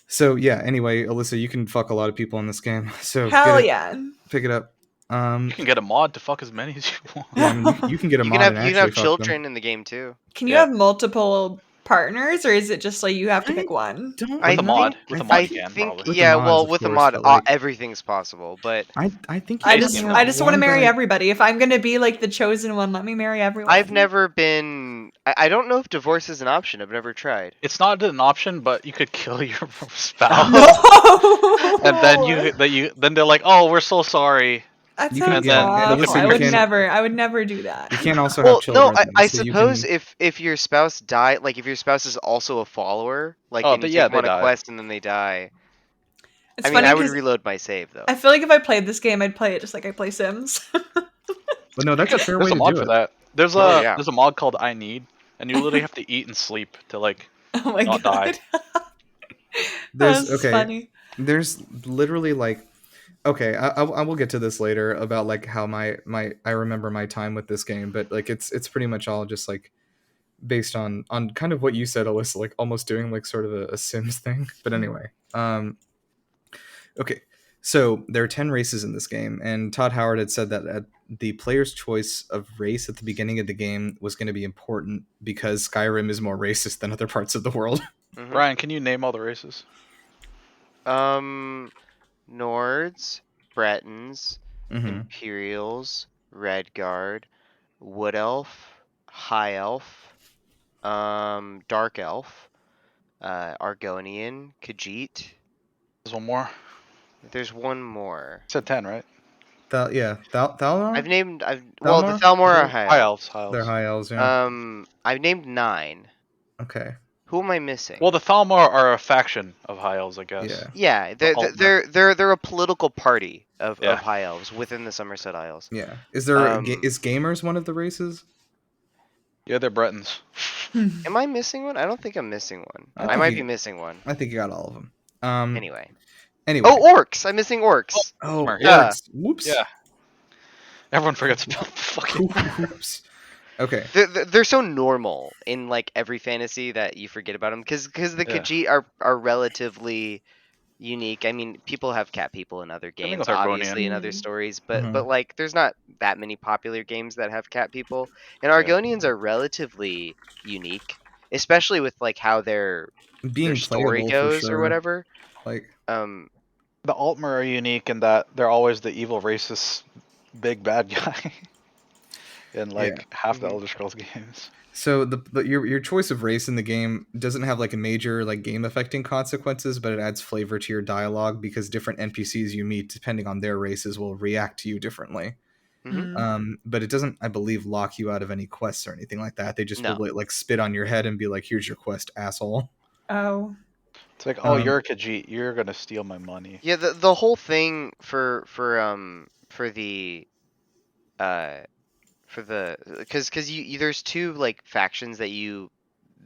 so yeah. Anyway, Alyssa, you can fuck a lot of people in this game. So Hell get it, yeah. pick it up. You can get a mod to fuck as many as you want. Yeah, I mean, you can get a You mod can have and you can actually have fuck children in the game too. Can you Yeah. have multiple partners, or is it just like you have to pick one? Don't With a I mod. think- With a I mod, I you can think probably. With the yeah, mods, well, of with a course, mod, but, like- everything's possible. But I think I you just can I have just want to one, but marry I- everybody. If I'm gonna be like the chosen one, let me marry everyone. I've never been. I don't know if divorce is an option. I've never tried. It's not an option, but you could kill your spouse, No! and then they're like, "Oh, we're so sorry." That You can- sounds yeah, awful. listen, I you would can- never. I would never do that. You can't also Well, have children. no, I so you suppose can- if your spouse die, like if your spouse is also a follower, like Oh, and you yeah, take them they on a die. quest and then they die. It's I mean, funny I would 'cause reload my save though. I feel like if I played this game, I'd play it just like I play Sims. But no, that's a fair There's way a to mod do for it. that. There's a Oh, yeah. there's a mod called I Need, and you literally have to eat and sleep to like. Oh my Not god. There's That's okay. funny. There's literally like, okay, I will get to this later about like how my I remember my time with this game, but like it's pretty much all just like based on kind of what you said, Alyssa, like almost doing like sort of a Sims thing. But anyway, okay. So there are 10 races in this game, and Todd Howard had said that the player's choice of race at the beginning of the game was going to be important because Skyrim is more racist than other parts of the world. Mhm. Ryan, can you name all the races? Nords, Bretons, Mhm. Imperials, Red Guard, Wood Elf, High Elf, Dark Elf, Argonian, Khajiit. There's one more. There's one more. You said 10, right? Thalmor? I've named. the Thalmor? Thalmor are High High Elf. elves. High elves. They're high elves, yeah. I've named 9. Okay. Who am I missing? Well, the Thalmor are a faction of high elves, I guess. Yeah. yeah, alt they're a political party of Yeah. High Elves within the Somerset Isles. Yeah. Is there is gamers one of the races? Yeah, they're Bretons. Am I missing one? I don't think I'm missing one. I I think might you- be missing one. I think you got all of them. Anyway. Anyway. Oh, orcs! I'm missing orcs. Oh, Smart. Yeah. orcs. Whoops. Yeah. Everyone forgets about the fucking. Oops. Okay. They're so normal in like every fantasy that you forget about them because the Yeah. Khajiit are relatively unique. I mean, people have cat people in other Same thing with games, Argonian. obviously in other stories, but Mhm. like there's not that many popular games that have cat people, and Yeah. Argonians are relatively unique, especially with like how their Being story playable for goes or sure. whatever. Like, Um, The Altmer are unique in that they're always the evil racist big bad guy in yeah. like half the mhm. Elder Scrolls games. So your choice of race in the game doesn't have like a major like game affecting consequences, but it adds flavor to your dialogue because different NPCs you meet, depending on their races, will react to you differently. Mhm. But it doesn't, I believe, lock you out of any quests or anything like that. They just will No. like spit on your head and be like, "Here's your quest, asshole." Oh. It's like, oh, Um, you're a Khajiit, you're gonna steal my money. Yeah, the whole thing for the uh for the because you there's two like factions that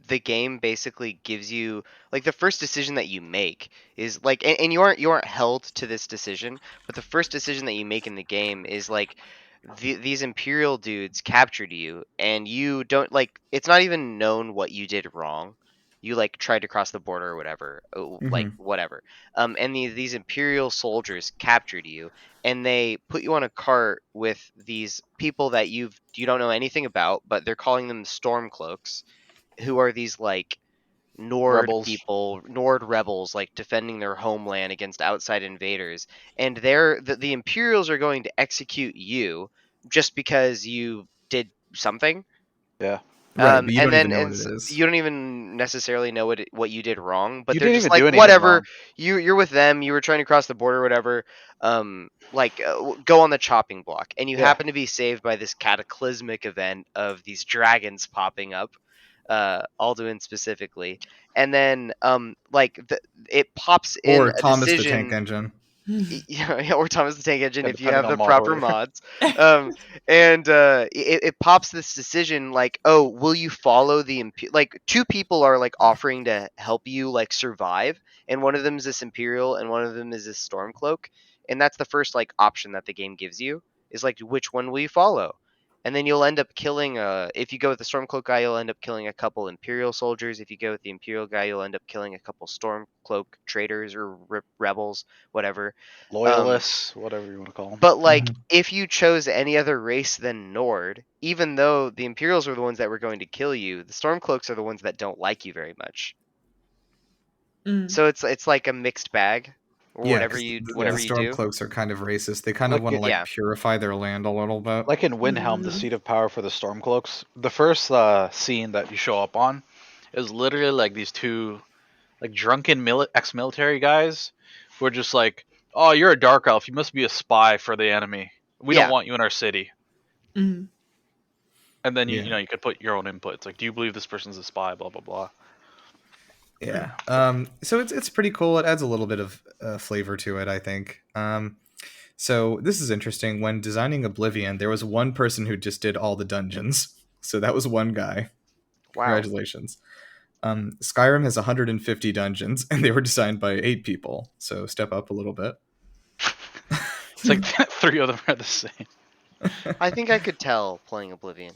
the game basically gives you like the first decision that you make is like and you aren't held to this decision, but the first decision that you make in the game is like these Imperial dudes captured you and you don't like it's not even known what you did wrong. You like tried to cross the border or whatever, like mhm. whatever. And these Imperial soldiers captured you and they put you on a cart with these people that you don't know anything about, but they're calling them Stormcloaks, who are these like Rebels. Nord rebels, like defending their homeland against outside invaders. And the Imperials are going to execute you just because you did something. Yeah. Right, but you And don't even then know what it is. you don't even necessarily know what you did wrong, but You they're didn't just even like do anything whatever. wrong. You're with them. You were trying to cross the border, or whatever. Go on the chopping block, and you Yeah. happen to be saved by this cataclysmic event of these dragons popping up, Alduin specifically, and then it pops in Or a Thomas the Tank decision. Engine. Yeah, or Thomas the Tank Engine Yeah, if you depending have on the mod proper order. mods. And it pops this decision like, oh, will you follow the like two people are like offering to help you like survive, and one of them is this Imperial and one of them is this Stormcloak, and that's the first like option that the game gives you is like which one will you follow, and then you'll end up killing if you go with the Stormcloak guy, you'll end up killing a couple Imperial soldiers. If you go with the Imperial guy, you'll end up killing a couple Stormcloak traitors or rebels, whatever. um, Loyalists, whatever you want to call them. but like, Mhm. if you chose any other race than Nord, even though the Imperials are the ones that were going to kill you, the Stormcloaks are the ones that don't like you very much. Mm. So it's like a mixed bag, or Yeah, whatever because you the whatever Yeah. you do. Stormcloaks are kind of racist. They kind of Like want to like Yeah, purify their land a little bit. like in Windhelm, the Mm. seat of power for the Stormcloaks, the first scene that you show up on is literally like these two like drunken ex-military guys who are just like, "Oh, you're a dark elf. You must be a spy for the enemy. We don't yeah, want you in our city." Mm. And then you Yeah, know you could put your own input. It's like, "Do you believe this person's a spy?" Blah blah blah. yeah. So it's pretty cool. It adds a little bit of flavor to it, I think. So this is interesting. When designing Oblivion, there was one person who just did all the dungeons. So that was one guy. wow. Congratulations. Skyrim has 150 dungeons, and they were designed by 8 people. So step up a little bit. It's like three of them are the same. I think I could tell playing Oblivion,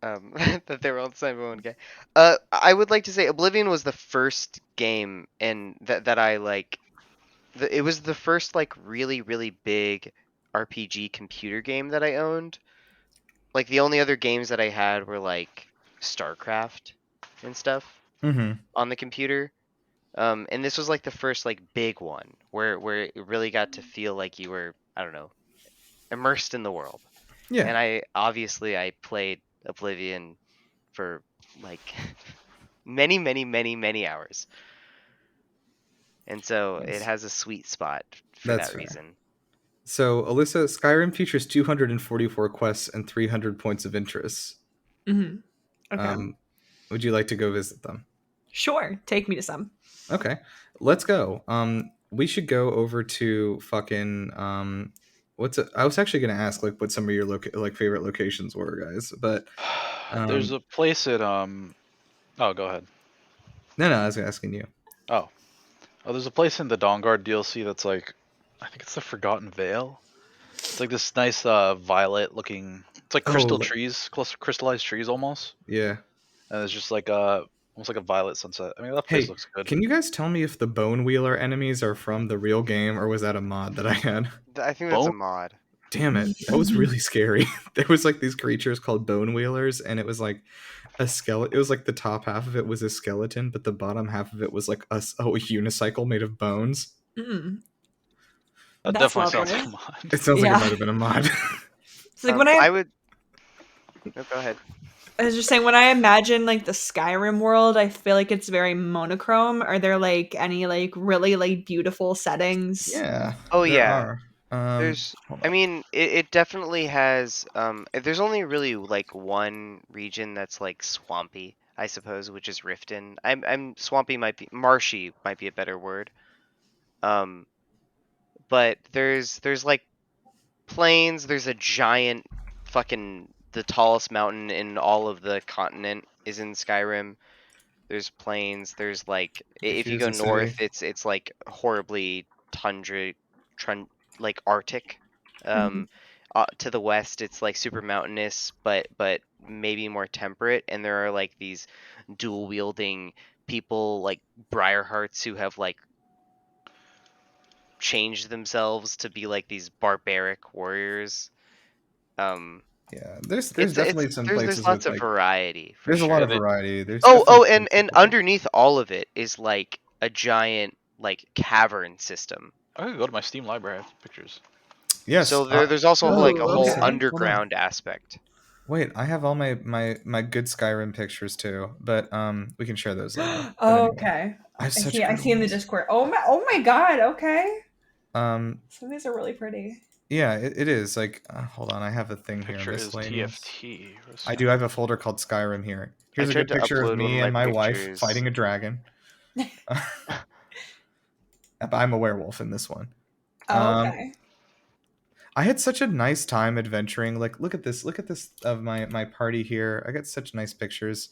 that they were all the same one guy. I would like to say Oblivion was the first game, and that I like. It was the first like really really big RPG computer game that I owned. Like the only other games that I had were like StarCraft and stuff Mm-hmm. on the computer. And this was like the first like big one where it really got to feel like you were, I don't know, immersed in the world. Yeah, And I played Oblivion for like many hours. And so it that's has a sweet spot for that's that fair. reason. So Alyssa, Skyrim features 244 quests and 300 points of interest. Mhm. Okay. Would you like to go visit them? Sure. Take me to some. Okay, let's go. We should go over to fucking I was actually gonna ask like what some of your like favorite locations were, guys, but There's um, a place at Oh, go ahead. no, I was asking you. Oh, there's a place in the Dawnguard DLC that's like, I think it's the Forgotten Vale. It's like this nice violet looking It's like Oh, crystal trees, crystallized trees almost, yeah. and it's just like almost like a violet sunset. I mean, that place Hey, looks good. can you guys tell me if the Bone Wheeler enemies are from the real game or was that a mod that I had? I think that's a Bone? mod. Damn it, that was really scary. There was like these creatures called Bone Wheelers, and it was like a skeleton. It was like the top half of it was a skeleton, but the bottom half of it was like a unicycle made of bones. Mm, That that's definitely sounds like lovely. a mod. It sounds like it Yeah. might have been a mod. It's like when I would. No, go ahead. I was just saying, when I imagine like the Skyrim world, I feel like it's very monochrome. Are there like any like really like beautiful settings? Yeah. Oh there yeah. are. There's. Hold I up. mean, it definitely has. There's only really like one region that's like swampy, I suppose, which is Riften. I'm swampy marshy might be a better word. Um, but there's like plains. There's a giant fucking the tallest mountain in all of the continent is in Skyrim. There's plains. There's like if you go Confusing north, city. it's like horribly tundra, like Arctic. Mhm. To the west, it's like super mountainous, but maybe more temperate. And there are like these dual wielding people like Briarhearts who have like changed themselves to be like these barbaric warriors. Um, Yeah. There's it's definitely some there's places with lots of like variety for there's a lot sure. of variety. There's Oh, definitely and places with, underneath all of it is like a giant like cavern system. I could go to my Steam library. I have pictures. yes. So there's also like a Oh, whole okay. Hold on. underground aspect. Wait, I have all my good Skyrim pictures too, but we can share those later. But Oh, anyway, okay. I have I such see. I good see in the ones. Discord. Oh my god. Okay. Um, Some of these are really pretty. yeah, it is like hold on, I have a thing here, Picture is miscellaneous. TFT. I do have a folder called Skyrim here. I Here's a tried good to picture of upload one of me my and my wife pictures. fighting a dragon. I'm a werewolf in this one. Oh, okay. I had such a nice time adventuring. Like, look at this of my party here. I got such nice pictures.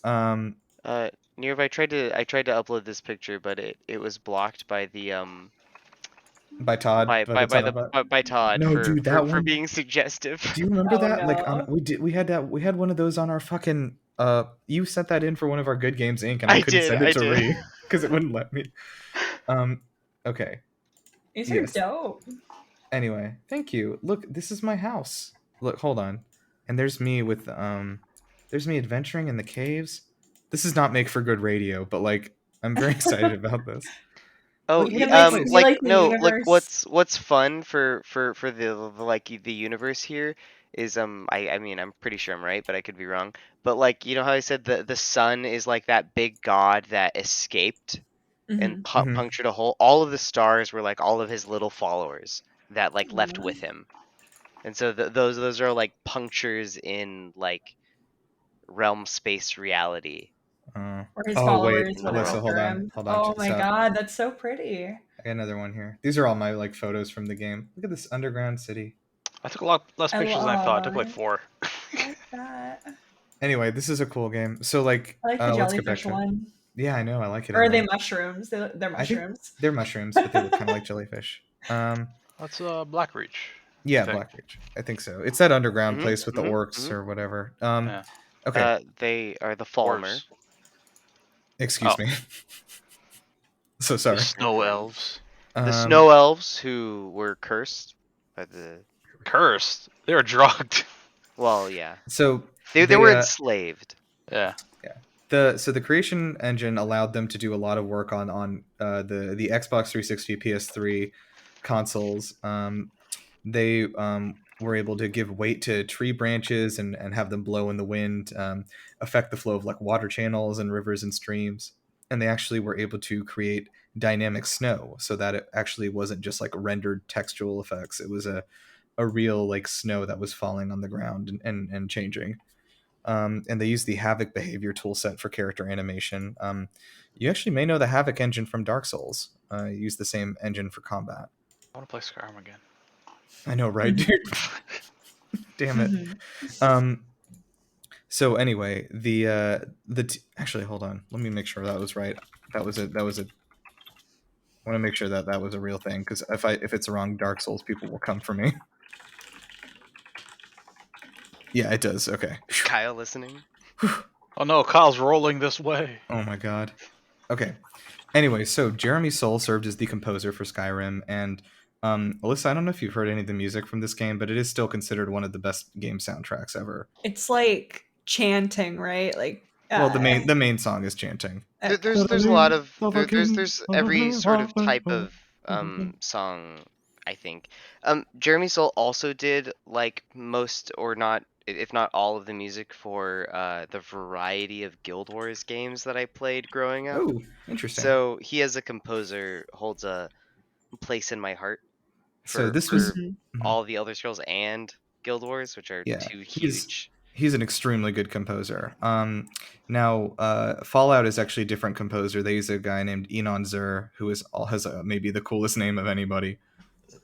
Um, Nirav, I tried to upload this picture, but it was blocked by the by Todd, by but by it's by on a the but. by Todd No, dude, that for one. being suggestive. Do you remember Oh that? Like, no. we had one of those on our fucking. You sent that in for one of our Good Games Inc. and I I couldn't did, send it I to did. Ree because it wouldn't let me. Okay. These are Yes. dope. Anyway, thank you. Look, this is my house. Look, hold on. And there's me with there's me adventuring in the caves. This does not make for good radio, but like I'm very excited about this. Oh, We could Place. be like the no, like universe. what's fun for the like the universe here is I mean I'm pretty sure I'm right, but I could be wrong. But like you know how I said the sun is like that big god that escaped and Mhm. Mhm. punctured a hole. All of the stars were like all of his little followers that like left Aw. with him, and so those are like punctures in like realm space reality Or his Oh wait, followers in the went Alyssa, world. after him. hold on, Oh check this my out. god, that's so pretty. I got another one here. These are all my like photos from the game. Look at this underground city. I took a lot less I pictures than I thought. I took love like 4. I like that. Anyway, this is a cool game. So like, I like the let's get back jellyfish to it. one. Yeah, I know, I like it a Or are they lot. mushrooms? They're I think mushrooms. they're mushrooms, but they look kind of like jellyfish. That's Blackreach. Yeah, I think. Blackreach. I think so. It's that underground Hmm place with the hmm orcs hmm or whatever. Yeah. Okay. They are the Falmer. Dwarves. Excuse Oh, me. So the sorry. snow elves. The Um, snow elves who were cursed by the. Cursed. They were drugged. Well, yeah, so they they were enslaved. Yeah. yeah. The creation engine allowed them to do a lot of work on the Xbox 360 PS3 consoles. They were able to give weight to tree branches and have them blow in the wind, affect the flow of like water channels and rivers and streams. And they actually were able to create dynamic snow so that it actually wasn't just like rendered textual effects. It was a real like snow that was falling on the ground and changing. And they used the Havoc behavior toolset for character animation. You actually may know the Havoc engine from Dark Souls. Use the same engine for combat. I want to play Skyrim again. I know, right, dude? Damn it. So anyway, actually, hold on. Let me make sure that was right. That was a. I want to make sure that that was a real thing because if it's wrong, Dark Souls people will come for me. Yeah, it does. Okay. Is Kyle listening? Oh no, Kyle's rolling this way. Oh my god. Okay. Anyway, so Jeremy Soule served as the composer for Skyrim, and Alyssa, I don't know if you've heard any of the music from this game, but it is still considered one of the best game soundtracks ever. It's like chanting, right? Like Well, the main song is chanting. There's a lot of there's every sort of type of song, I think. Jeremy Soule also did like most or not, if not all of the music for the variety of Guild Wars games that I played growing up. Oh, interesting. So he as a composer holds a place in my heart So for, this was all the Elder Scrolls and Guild Wars, which are two huge. He's an extremely good composer. Now Fallout is actually a different composer. They use a guy named Enon Zur, who has maybe the coolest name of anybody.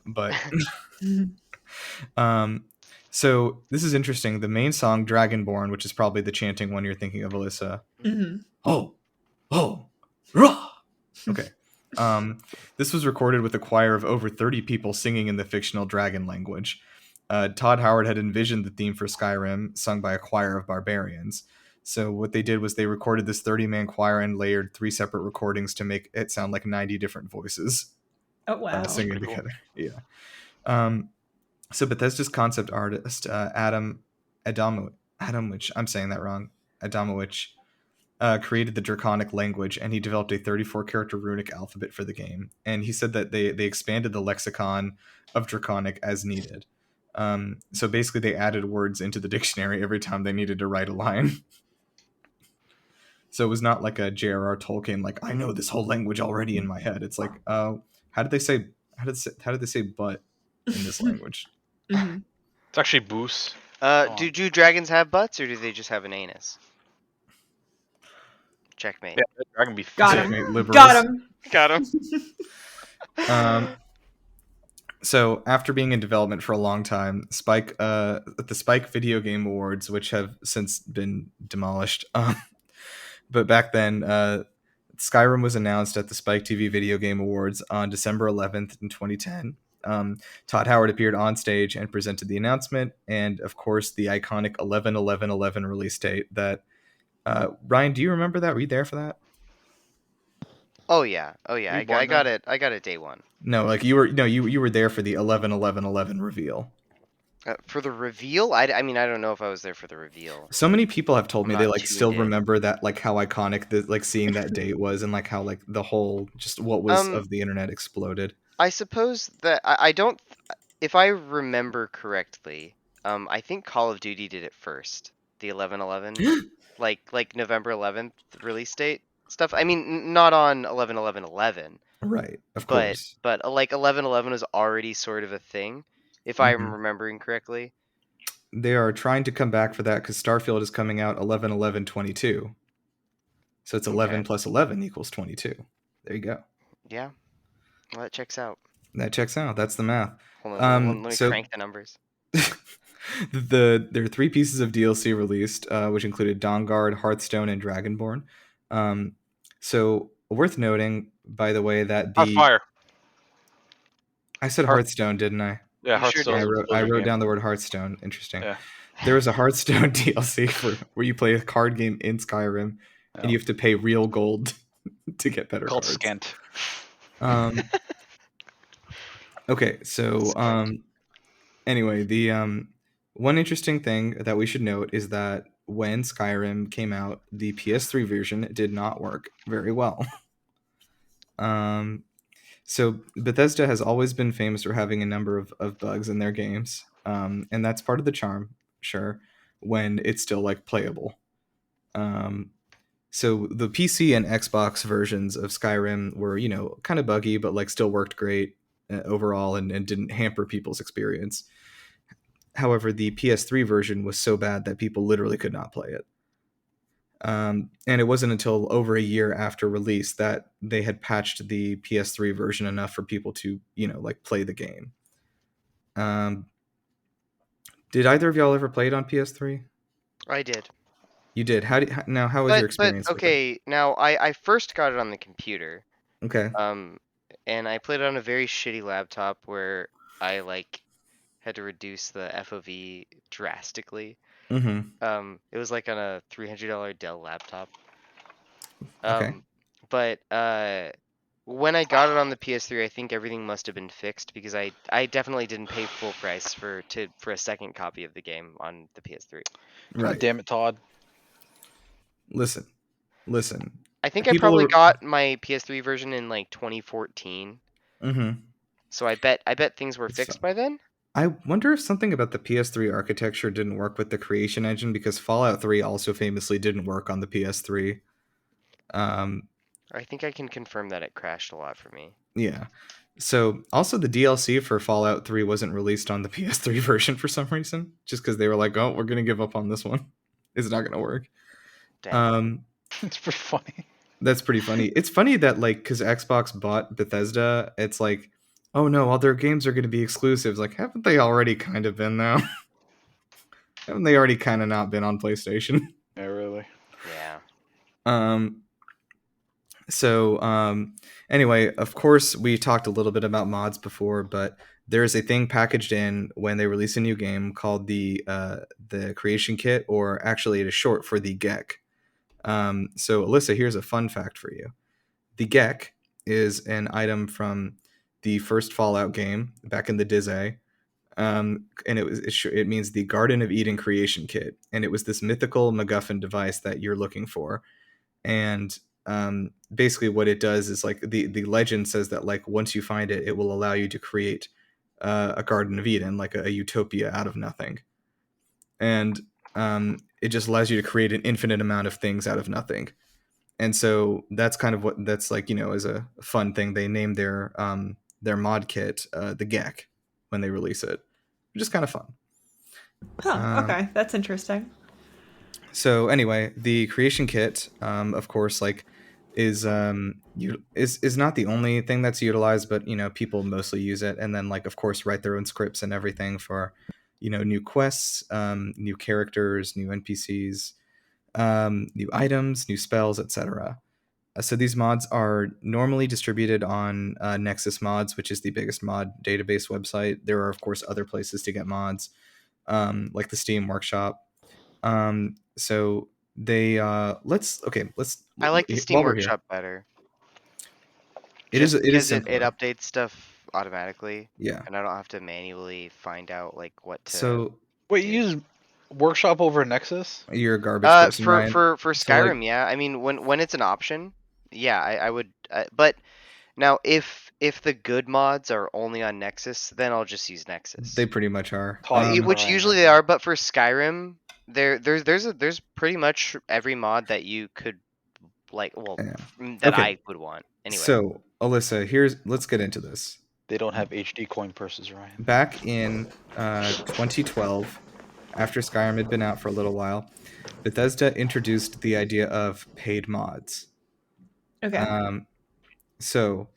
But so this is interesting. The main song, Dragonborn, which is probably the chanting one you're thinking of, Alyssa. Oh, rah. Okay. This was recorded with a choir of over 30 people singing in the fictional dragon language. Todd Howard had envisioned the theme for Skyrim, sung by a choir of barbarians. So what they did was they recorded this 30-man choir and layered 3 separate recordings to make it sound like 90 different voices. Oh wow! Singing together. Cool. Yeah. So Bethesda's concept artist Adam Adamowicz, I'm saying that wrong. Adamowicz created the Draconic language, and he developed a 34-character runic alphabet for the game. And he said that they expanded the lexicon of Draconic as needed. So basically, they added words into the dictionary every time they needed to write a line. So it was not like a J.R.R. Tolkien, like, I know this whole language already in my head. It's like, how did they say butt in this language? It's actually Boos. Do dragons have butts, or do they just have an anus? Checkmate. Yeah, dragon be Got Checkmate, him. liberals. Got him. So after being in development for a long time, Spike, the Spike Video Game Awards, which have since been demolished, but back then, Skyrim was announced at the Spike TV Video Game Awards on December 11th in 2010. Todd Howard appeared on stage and presented the announcement, and of course the iconic 11/11/11 release date. That Ryan, do you remember that? Were you there for that? Oh yeah. I got it. I got it day one. No, like you were there for the 11/11/11 reveal. For the reveal, I mean, I don't know if I was there for the reveal. So many people have told me they not still tuned in. remember that, like how iconic seeing that date was, and like how like the whole just what was of the internet exploded. I suppose that I don't, if I remember correctly, I think Call of Duty did it first. The 11/11, like November 11th release date stuff. I mean, not on 11/11/11. Right, of course. But like 11/11 was already sort of a thing, if I'm remembering correctly. They are trying to come back for that because Starfield is coming out 11/11/22. So it's 11 plus 11 equals 22. There you go. Yeah. Well, that checks out. That checks out. That's the math. Hold on, let me crank the numbers. There are 3 pieces of DLC released, which included Dawnguard, Hearthstone, and Dragonborn. So worth noting, by the way, that Fire. I said Hearthstone, didn't I? Yeah, Hearthstone. Sure I wrote down the word Hearthstone. Interesting. Yeah. There was a Hearthstone DLC where you play a card game in Skyrim, and you have to pay real gold to get better Called cards. Skent. Okay, so anyway, the one interesting thing that we should note is that when Skyrim came out, the PS3 version did not work very well. So Bethesda has always been famous for having a number of bugs in their games, and that's part of the charm, sure, when it's still like playable. So the PC and Xbox versions of Skyrim were, kind of buggy, but like still worked great overall and didn't hamper people's experience. However, the PS3 version was so bad that people literally could not play it. And it wasn't until over a year after release that they had patched the PS3 version enough for people to, play the game. Did either of y'all ever play it on PS3? I did. You did. How was your experience? But okay, now I first got it on the computer. Okay. And I played it on a very shitty laptop where I had to reduce the FOV drastically. It was like on a $300 Dell laptop. Okay. But when I got it on the PS3, I think everything must have been fixed because I definitely didn't pay full price for a second copy of the game on the PS3. God Right. damn it, Todd. Listen. I think I People probably are- got my PS3 version in like 2014. Mhm. So I bet things were It's fixed fine. by then. I wonder if something about the PS3 architecture didn't work with the creation engine, because Fallout 3 also famously didn't work on the PS3. I think I can confirm that it crashed a lot for me. Yeah. So also the DLC for Fallout 3 wasn't released on the PS3 version for some reason, just because they were like, "Oh, we're gonna give up on this one. It's not gonna work." Dang. It's pretty funny. That's pretty funny. It's funny that, like, because Xbox bought Bethesda, it's like, oh no, all their games are going to be exclusives. Like, haven't they already kind of been, though? Haven't they already kind of not been on PlayStation? Yeah, really. Yeah. Anyway, of course, we talked a little bit about mods before, but there's a thing packaged in when they release a new game called the Creation Kit, or actually it is short for the GEC. So, Alyssa, here's a fun fact for you. The GEC is an item from the first Fallout game back in the Dizay. And it means the Garden of Eden Creation Kit. And it was this mythical MacGuffin device that you're looking for. And basically what it does is, like, the legend says that, like, once you find it, it will allow you to create a Garden of Eden, like a utopia out of nothing. And it just allows you to create an infinite amount of things out of nothing. And so that's kind of what that's like, as a fun thing. They named their mod kit the GEC when they release it, which is kind of fun. Huh, okay, that's interesting. So anyway, the creation kit, of course, like, is not the only thing that's utilized, but people mostly use it, and then, like, of course, write their own scripts and everything for new quests, new characters, new NPCs, new items, new spells, etc. So these mods are normally distributed on Nexus Mods, which is the biggest mod database website. There are, of course, other places to get mods, like the Steam Workshop. So they let's. I like the Steam Workshop better. It is simpler. It updates stuff automatically. Yeah. And I don't have to manually find out, like, what to. So wait, you use Workshop over Nexus? You're a garbage person, for Ryan. for Skyrim, So, like, yeah. I mean, when it's an option, yeah, I would. But now, if the good mods are only on Nexus, then I'll just use Nexus. They pretty much are. Which usually they are, but for Skyrim, there's pretty much every mod that you could, like, I would want. Anyway. So, Alyssa, let's get into this. They don't have HD coin purses, Ryan. Back in 2012, after Skyrim had been out for a little while, Bethesda introduced the idea of paid mods. Okay. So,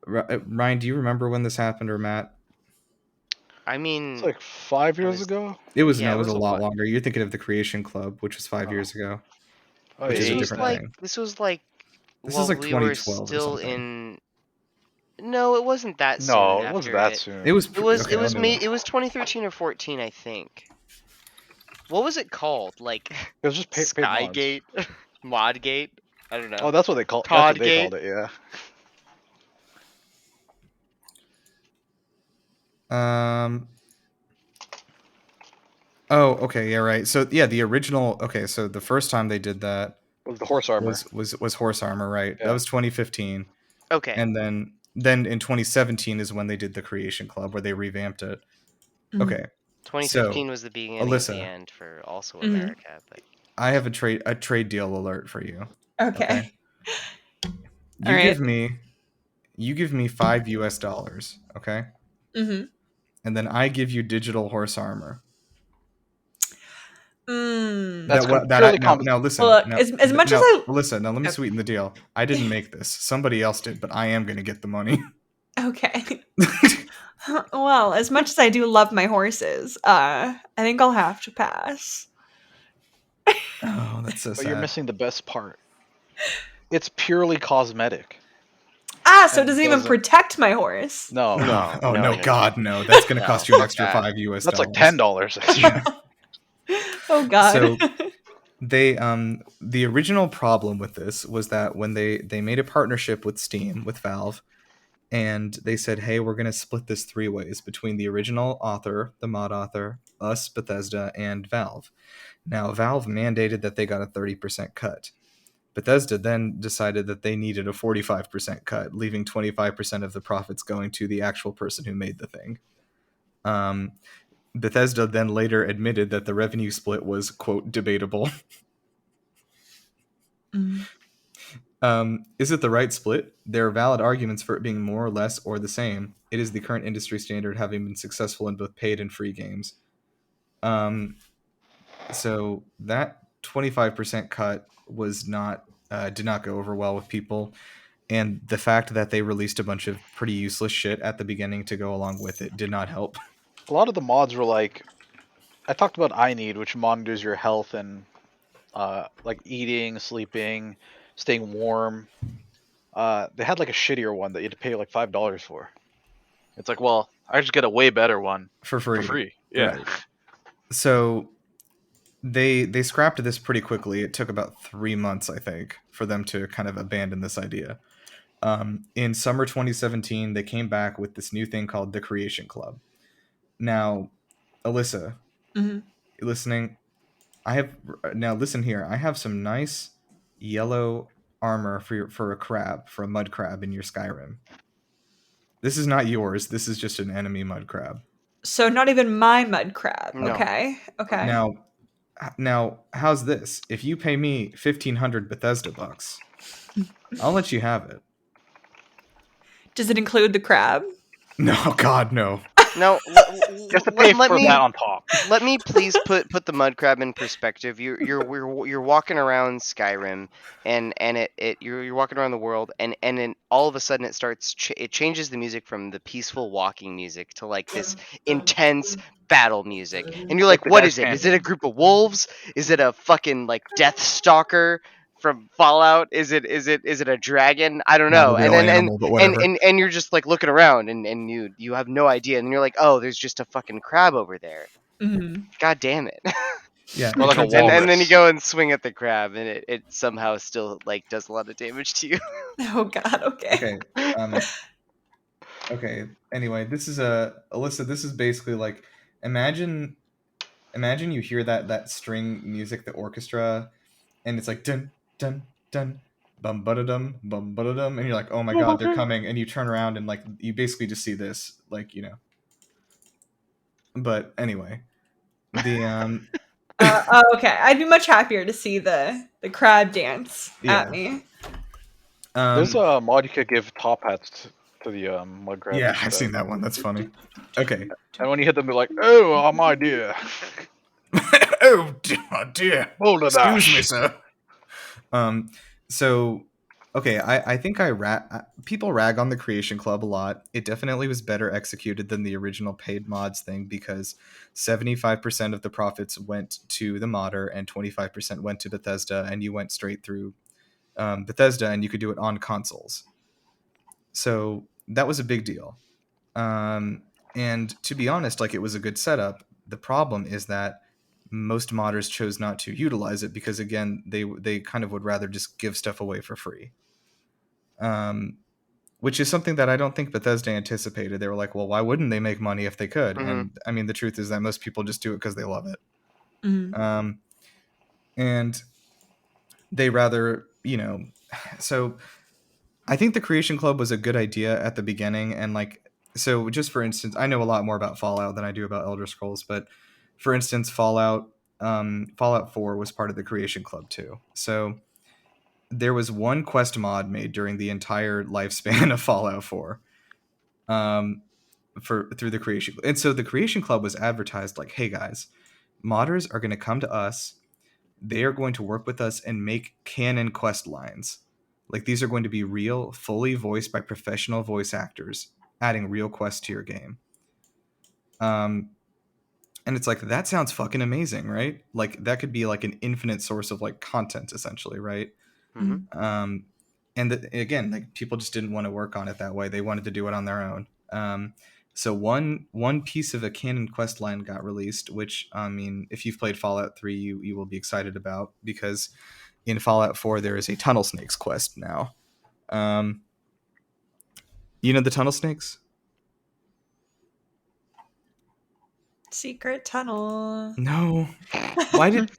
Ryan, do you remember when this happened, or Matt? I mean, it's like 5 years ago. It was a lot longer. You're thinking of the Creation Club, which was 5 years ago. Oh, which is a this different was thing. This was like. This is like we 2012 were still or something. in. No, it wasn't that soon. No, it wasn't that soon. It was. It was 2013 or 14, I think. What was it called? Like, it was just Skygate, Modgate. I don't know. Oh, that's what they called. Toddgate. That's what they called it. Yeah. Oh, okay, yeah, right. So yeah, the original. Okay, so the first time they did that was the horse armor. Was horse armor, right? Yeah. That was 2015. Okay. And then in 2017 is when they did the Creation Club, where they revamped it. Mm-hmm. Okay. 2015 was the beginning Alyssa, of the end for also America. But I have a trade deal alert for you. Okay. You give me $5, okay? Mm-hmm. And then I give you digital horse armor. That's now listen. Well, as much as I listen, now let me sweeten the deal. I didn't make this. Somebody else did, but I am going to get the money. Okay. Well, as much as I do love my horses, I think I'll have to pass. Oh, that's so sad. But you're missing the best part. It's purely cosmetic. So it doesn't even protect my horse. No. God, no. That's going to cost you an extra $5. That's like $10 extra. Oh God. So they the original problem with this was that when they made a partnership with Steam, with Valve, and they said, hey, we're going to split this 3 ways between the original author, the mod author, us, Bethesda, and Valve. Now, Valve mandated that they got a 30% cut. Bethesda then decided that they needed a 45% cut, leaving 25% of the profits going to the actual person who made the thing. Bethesda then later admitted that the revenue split was, quote, debatable. Mm. Is it the right split? There are valid arguments for it being more or less or the same. It is the current industry standard, having been successful in both paid and free games. So that 25% cut was not did not go over well with people, and the fact that they released a bunch of pretty useless shit at the beginning to go along with it did not help. A lot of the mods were like, I talked about I Need, which monitors your health and like eating, sleeping, staying warm. They had like a shittier one that you had to pay like $5 for. It's like, well, I just get a way better one For for free. free. Yeah. Right. So they scrapped this pretty quickly. It took about 3 months, I think, for them to kind of abandon this idea. In summer 2017, they came back with this new thing called the Creation Club. Now, Alyssa, Mhm. you listening? Now listen here. I have some nice yellow armor for a crab, for a mud crab in your Skyrim. This is not yours. This is just an enemy mud crab. So not even my mud crab. No. Okay. Okay. Now, how's this? If you pay me 1,500 Bethesda bucks, I'll let you have it. Does it include the crab? No, God, no. No, You have to pay let for me that on top. let me please put the mud crab in perspective. You're walking around Skyrim, and you're walking around the world, and then all of a sudden it changes the music from the peaceful walking music to like this intense battle music, and you're like, the what Death is it? Is it Stranding. a group of wolves? Is it a fucking like Death Stalker from Fallout? Is it a dragon? I don't Not a know. real animal, but whatever. And you're just like looking around, and you have no idea, and you're like, oh, there's just a fucking crab over there. Mhm. God damn it. Yeah, Or it like a turns out- walrus. And then you go and swing at the crab, and it somehow still like does a lot of damage to you. Oh God. Okay. Okay. Okay. Anyway, this is Alyssa. This is basically like imagine you hear that string music, the orchestra, and it's like dun dun dun bum bum and you're like, oh my god, they're coming, and you turn around and like you basically just see this, like, you know. But anyway, the Okay. I'd be much happier to see the crab dance Yeah. at me. There's a mod you could give top hats to the mud crabs. Yeah, instead. I've seen that one. That's funny. Okay. And when you hit them, they're like, "Oh, my dear." Oh dear. Hold it, Excuse me, Ash. sir. So, okay, I think people rag on the Creation Club a lot. It definitely was better executed than the original paid mods thing because 75% of the profits went to the modder and 25% went to Bethesda, and you went straight through Bethesda, and you could do it on consoles. So that was a big deal. And to be honest, like, it was a good setup. The problem is that most modders chose not to utilize it because, again, they kind of would rather just give stuff away for free. Which is something that I don't think Bethesda anticipated. They were like, well, why wouldn't they make money if they could? Mhm. And I mean, the truth is that most people just do it because they love it. Mhm. And they rather, so I think the Creation Club was a good idea at the beginning. And like, so just for instance, I know a lot more about Fallout than I do about Elder Scrolls, but for instance, Fallout 4 was part of the Creation Club too. So there was one quest mod made during the entire lifespan of Fallout 4. Through the Creation Club. And so the Creation Club was advertised like, hey guys, modders are going to come to us. They are going to work with us and make canon quest lines. Like, these are going to be real, fully voiced by professional voice actors, adding real quests to your game. And it's like, that sounds fucking amazing, right? Like, that could be like an infinite source of like content, essentially, right? Mhm. And again, like, people just didn't want to work on it that way. They wanted to do it on their own. So one piece of a canon quest line got released, which I mean, if you've played Fallout 3, you will be excited about, because in Fallout 4 there is a Tunnel Snakes quest now. You know the Tunnel Snakes? Secret tunnel. No. Why did?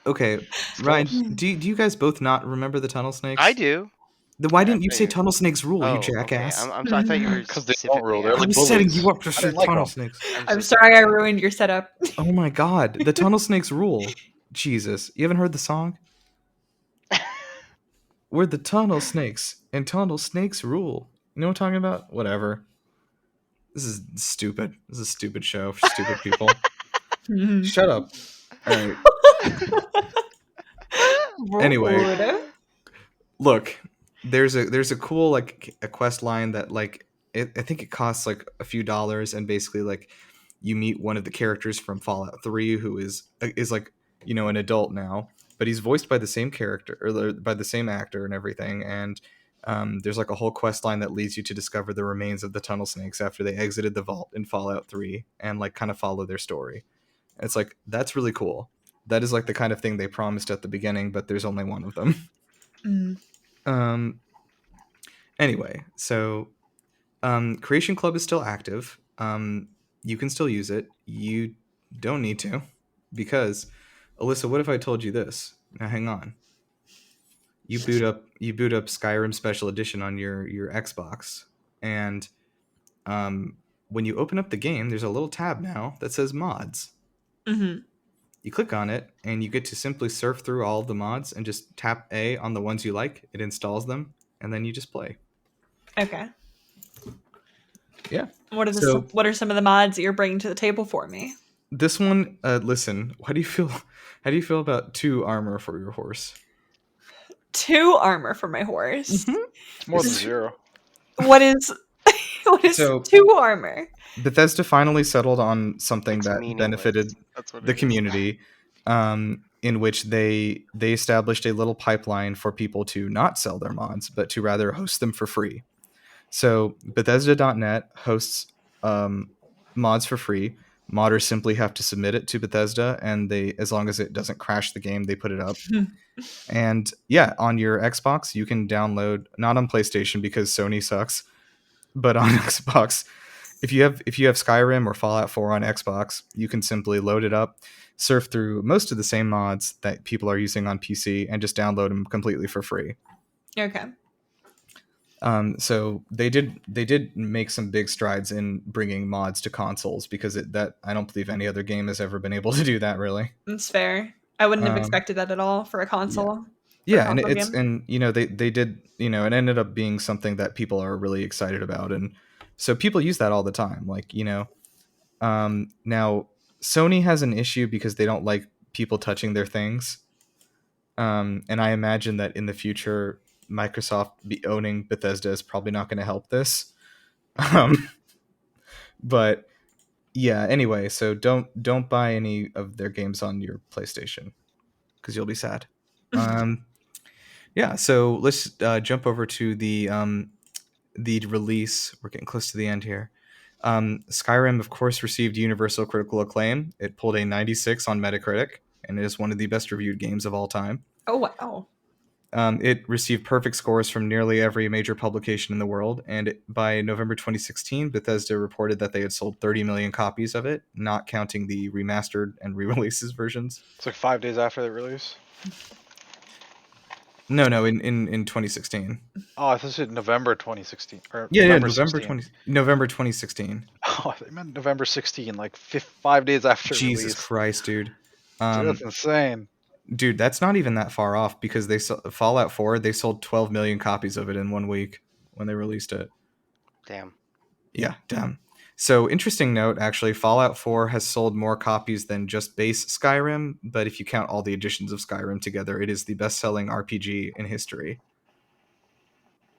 Okay, It's Ryan, close. do you guys both not remember the Tunnel Snakes? I do. Then why I didn't you thought say you- Tunnel Snakes rule, you Oh, okay. jackass? I'm sorry. I thought you were 'Cause they don't rule, specifically. they're I like was setting bullies. you up to I say didn't like Tunnel them. Snakes. I'm sorry I ruined your setup. Oh my god, the Tunnel Snakes rule. Jesus, you haven't heard the song? We're the Tunnel Snakes, and Tunnel Snakes rule. You know what I'm talking about? Whatever. This is stupid. This is a stupid show for stupid people. Shut up. All right. Anyway. Rude. Look, there's a cool like a quest line that like I think it costs like a few dollars, and basically like you meet one of the characters from Fallout 3 who is like, you know, an adult now, but he's voiced by the same character, or by the same actor and everything. And there's like a whole quest line that leads you to discover the remains of the Tunnel Snakes after they exited the vault in Fallout 3, and like kind of follow their story. It's like, that's really cool. That is like the kind of thing they promised at the beginning, but there's only one of them. Anyway, so Creation Club is still active. You can still use it. You don't need to, because Alyssa, what if I told you this? Now hang on. You boot up Skyrim Special Edition on your Xbox, and when you open up the game, there's a little tab now that says mods. Mm-hmm. You click on it, and you get to simply surf through all of the mods and just tap A on the ones you like. It installs them, and then you just play. Okay. Yeah. What are So- what are some of the mods that you're bringing to the table for me? This one, listen. How do you feel? How do you feel about 2 armor for your horse? 2 armor for my horse. It's more than It's- 0. What is what is So- 2 armor? Bethesda finally settled on something It's that meaningless. benefited That's what the it is. community, in which they established a little pipeline for people to not sell their mods, but to rather host them for free. So Bethesda.net hosts mods for free. Modders simply have to submit it to Bethesda, and they, as long as it doesn't crash the game, they put it up. And yeah, on your Xbox, you can download, not on PlayStation because Sony sucks, but on Xbox, if you have Skyrim or Fallout 4 on Xbox, you can simply load it up, surf through most of the same mods that people are using on PC, and just download them completely for free. Okay. So they did make some big strides in bringing mods to consoles, because that I don't believe any other game has ever been able to do that, really. That's fair. I wouldn't have Um, expected that at all for a console. Yeah, and console it's game. and you know they did, you know, it ended up being something that people are really excited about, and so people use that all the time. Like, you know, now Sony has an issue because they don't like people touching their things, and I imagine that in the future Microsoft be owning Bethesda is probably not going to help this. But yeah, anyway, so don't buy any of their games on your PlayStation, because you'll be sad. Yeah, so let's jump over to the release. We're getting close to the end here. Skyrim, of course, received universal critical acclaim. It pulled a 96 on Metacritic, and it is one of the best reviewed games of all time. Oh wow. It received perfect scores from nearly every major publication in the world, and by November 2016, Bethesda reported that they had sold 30 million copies of it, not counting the remastered and re-releases versions. It's like 5 days after the release. No, in 2016. Oh, I thought you said November 2016. Or Yeah, November November 2016. Oh, they meant November 16, like 5 days after Jesus release. Christ, dude. Dude, that's insane. Dude, that's not even that far off, because Fallout 4, they sold 12 million copies of it in 1 week when they released it. Damn. Yeah, damn. So, interesting note, actually, Fallout 4 has sold more copies than just base Skyrim, but if you count all the editions of Skyrim together, it is the best-selling RPG in history.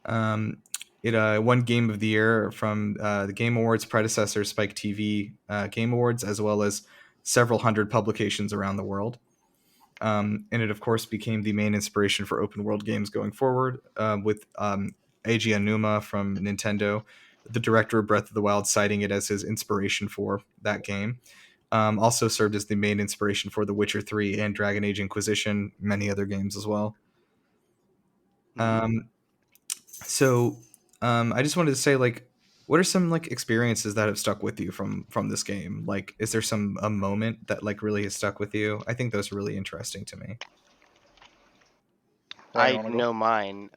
It won Game of the Year from the Game Awards predecessor, Spike TV Game Awards, as well as several hundred publications around the world. And it, of course, became the main inspiration for open world games going forward, with Eiji Aonuma from Nintendo the director of Breath of the Wild, citing it as his inspiration for that game. Also served as the main inspiration for The Witcher 3 and Dragon Age Inquisition, many other games as well. So I just wanted to say, like, what are some like experiences that have stuck with you from this game? Like, is there a moment that like really has stuck with you? I think those are really interesting to me. Ryan, you I wanna go? know mine.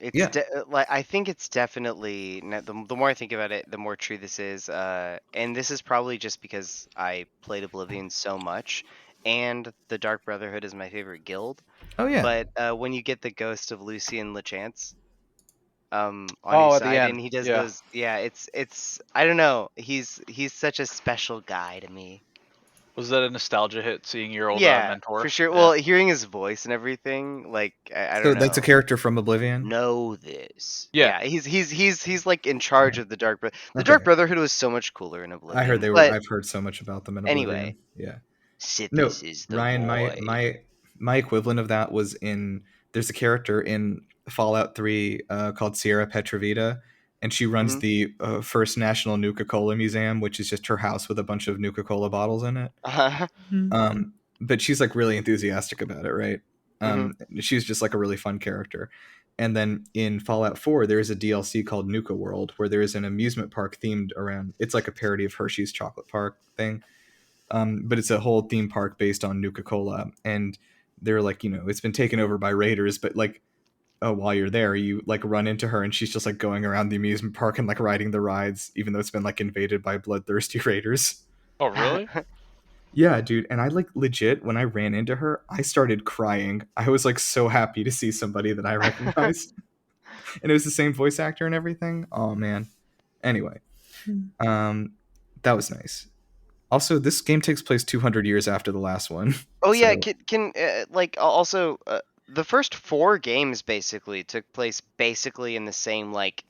It's Yeah. like I think it's definitely the more I think about it, the more true this is. And this is probably just because I played Oblivion so much, and the Dark Brotherhood is my favorite guild. Oh yeah. But when you get the ghost of Lucy and LeChance, on your Oh, at the side, end. and he does Yeah. those. Yeah, it's I don't know. He's such a special guy to me. Was that a nostalgia hit seeing your old Yeah, mentor? for sure. Yeah. Well, hearing his voice and everything, like I So don't that's a know. character from Oblivion. Know this. Yeah. He's like in charge of the Dark Brotherhood. The Okay. Dark Brotherhood was so much cooler in Oblivion. I heard they were. But I've heard so much about them in anyway, Oblivion. Yeah. No, Sithis is the Ryan, void. my equivalent of that was in. There's a character in Fallout 3 called Sierra Petrovita, and she runs the first National Nuka-Cola Museum, which is just her house with a bunch of Nuka-Cola bottles in it. But she's like really enthusiastic about it, right? She's just like a really fun character. And then in Fallout 4, there is a DLC called Nuka World, where there is an amusement park themed around. It's like a parody of Hershey's Chocolate Park thing. But it's a whole theme park based on Nuka-Cola, and they're like, it's been taken over by raiders, but like, while you're there, you like run into her, and she's just like going around the amusement park and like riding the rides, even though it's been like invaded by bloodthirsty raiders. Oh, really? Yeah, dude. And I like legit, when I ran into her, I started crying. I was like so happy to see somebody that I recognized, and it was the same voice actor and everything. Oh man. Anyway, that was nice. Also, this game takes place 200 years after the last one. Oh yeah, So- can like also the first 4 games basically took place basically in the same like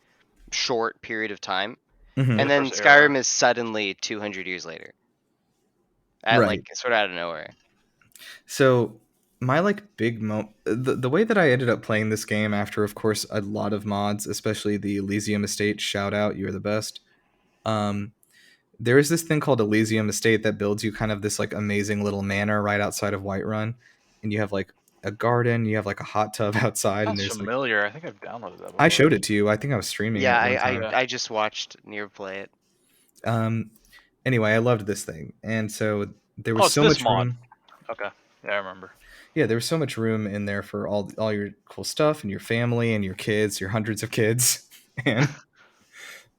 short period of time, Mhm. and then first Skyrim era. is suddenly 200 years later, at Right. like sort of out of nowhere. So my like big the way that I ended up playing this game after, of course, a lot of mods, especially the Elysium Estate, shout out, you're the best. There is this thing called Elysium Estate that builds you kind of this like amazing little manor right outside of Whiterun, and you have like a garden, you have like a hot tub outside, and Sounds there's like, familiar. I think I've downloaded that before. I showed it to you. I think I was streaming Yeah, it one time. I just watched Nirav play it. Anyway, I loved this thing, and so there Oh, was it's so this much mod. room. Okay. Yeah, I remember. Yeah, there was so much room in there for all your cool stuff and your family and your kids, your hundreds of kids, and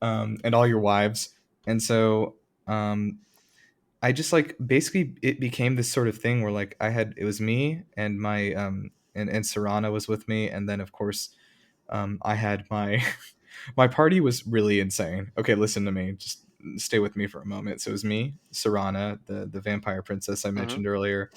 all your wives. And so I just like basically it became this sort of thing where like it was me and my and Serrana was with me, and then of course I had my my party was really insane. Okay, listen to me. Just stay with me for a moment. So it was me, Serrana, the vampire princess I mentioned earlier,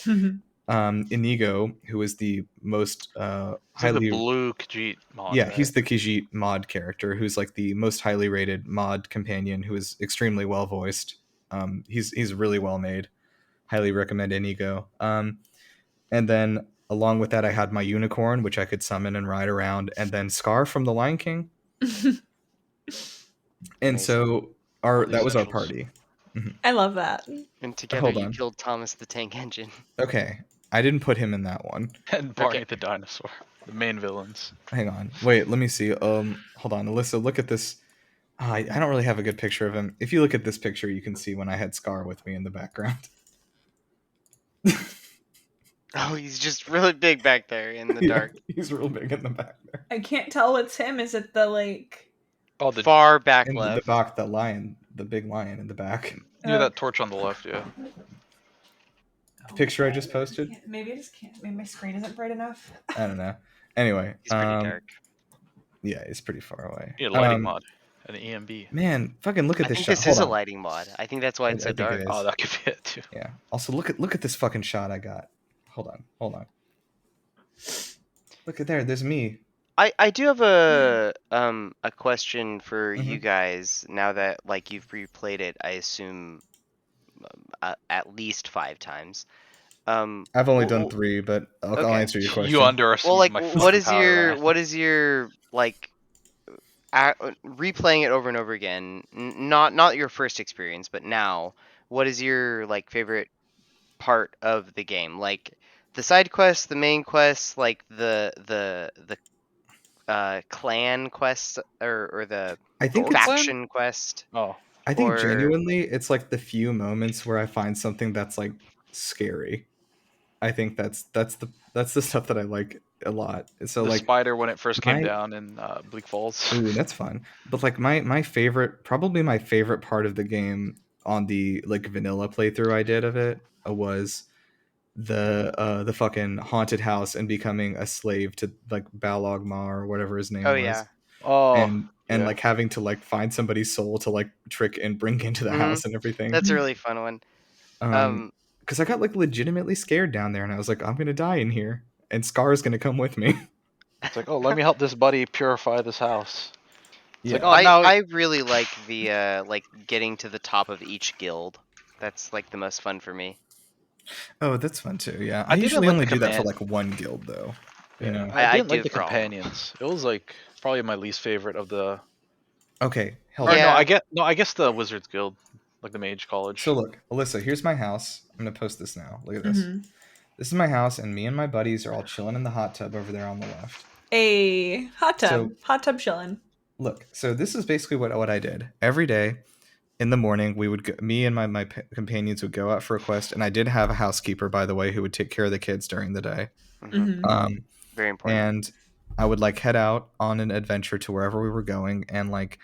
Inigo, who is the most It's like highly the blue Khajiit mod. yeah, right? he's the Khajiit mod character, who's like the most highly rated mod companion, who is extremely well voiced. He's really well made. Highly recommend Inigo. And then along with that, I had my unicorn, which I could summon and ride around, and then Scar from The Lion King. And Amazing. so All the that was our essentials. party. I love that. And together Hold you on. killed Thomas the Tank Engine. Okay, I didn't put him in that one. And Barney the dinosaur. The main villains. Hang on. Wait, let me see. Hold on. Alyssa, look at this. I don't really have a good picture of him. If you look at this picture, you can see when I had Scar with me in the background. Oh, he's just really big back there in the Yeah, dark. he's real big in the back there. I can't tell what's him. Is it the like? Oh, the Far back In the left. back, the lion, the big lion in the back. yeah, that torch on the left. Yeah. The picture I just posted. Maybe I just can't. Maybe my screen isn't bright enough. I don't know. Anyway, He's pretty dark. yeah, it's pretty far away. Yeah, lighting mod. An EMB. Man, fucking look at I this think shot. this Hold is a on. lighting mod. I think that's why it's I so think it dark. is. Oh, that could be it too. Yeah. Also, look at this fucking shot I got. Hold on. Look at there. There's me. I do have a question for Mhm. you guys now that like you've replayed it. I assume at least 5 times. I've only done 3, but I'll Okay. answer your question. You underestimate Well, like my what is power, your Ryan. what is your like replaying it over and over again, not your first experience, but now, what is your like favorite part of the game? Like the side quests, the main quests, like the clan quests, or the I think Orc it's clan? faction quest, Oh, I think or genuinely it's like the few moments where I find something that's like scary. I think that's the stuff that I like a lot. So the like spider when it first came my down in Bleak Falls. ooh, that's fun. But like my favorite, probably my favorite part of the game on the like vanilla playthrough I did of it was the fucking haunted house and becoming a slave to like Balog Ma or whatever his name oh was. yeah, Oh, And yeah. like having to like find somebody's soul to like trick and bring into the hmm house and everything. that's a really fun one. Um, because I got like legitimately scared down there and I was like, I'm gonna die in here and Scar's gonna come with me. It's like, oh, let me help this buddy purify this house. It's like, Yeah. oh, now I really like the like getting to the top of each guild. That's like the most fun for me. Oh, that's fun too. Yeah. I I didn't usually like the only do that for command. like one guild though. You Yeah, know. I I didn't do like it the for all of them. companions. It was like probably my least favorite of the. Okay, hold Or on. no, Yeah. I guess the Wizards Guild, like the Mage So College. look, Alyssa, here's my house. I'm gonna post this now. Look at this. Mm-hmm. This is my house, and me and my buddies are all chilling in the hot tub over there on the left. A hot So tub chillin'. look, so this is basically what I did every day. In the morning, we would go, me and my companions would go out for a quest, and I did have a housekeeper, by the way, who would take care of the kids during the day. hmm Mm-hmm. Very important. And I would like head out on an adventure to wherever we were going, and like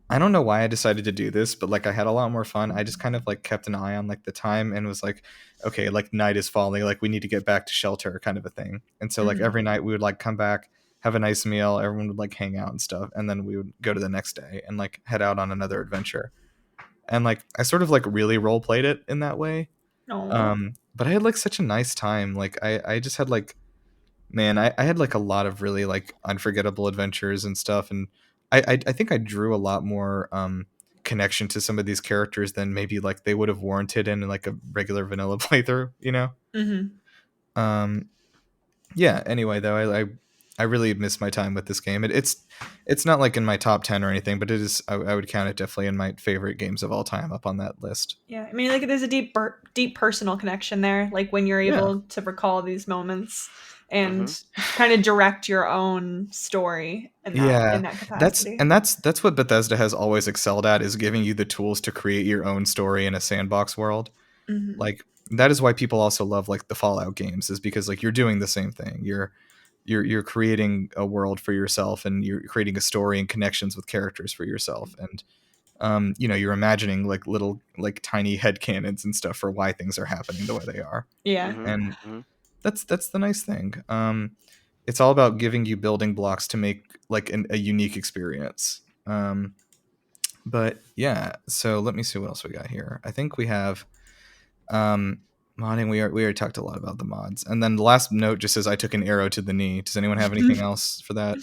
I don't know why I decided to do this, but like I had a lot more fun. I just kind of like kept an eye on like the time and was like, okay, like night is falling, like we need to get back to shelter, kind of a thing. And so like Mhm. every night we would like come back, have a nice meal, everyone would like hang out and stuff, and then we would go to the next day and like head out on another adventure. And like I sort of like really role played it in that way. Oh. But I had like such a nice time. Like I just had like man, I had like a lot of really like unforgettable adventures and stuff, and I think I drew a lot more connection to some of these characters than maybe like they would have warranted in like a regular vanilla playthrough, you know. Mm-hmm. Um, yeah. Anyway, though, I really miss my time with this game. It's not like in my top 10 or anything, but it is. I would count it definitely in my favorite games of all time up on that list. Yeah, I mean, like there's a deep personal connection there. Like when you're Yeah. able to recall these moments and Mm-hmm. kind of direct your own story in Yeah, that capacity. that's what Bethesda has always excelled at, is giving you the tools to create your own story in a sandbox world. Mm-hmm. Like that is why people also love like the Fallout games, is because like you're doing the same thing. You're creating a world for yourself, and you're creating a story and connections with characters for yourself, and you know, you're imagining like little like tiny headcanons and stuff for why things are happening the way they are. Yeah. And Mm-hmm. that's the nice thing. It's all about giving you building blocks to make like a unique experience. But yeah, so let me see what else we got here. I think we have modding. We already talked a lot about the mods, and then the last note just says I took an arrow to the knee. Does anyone have anything else for that?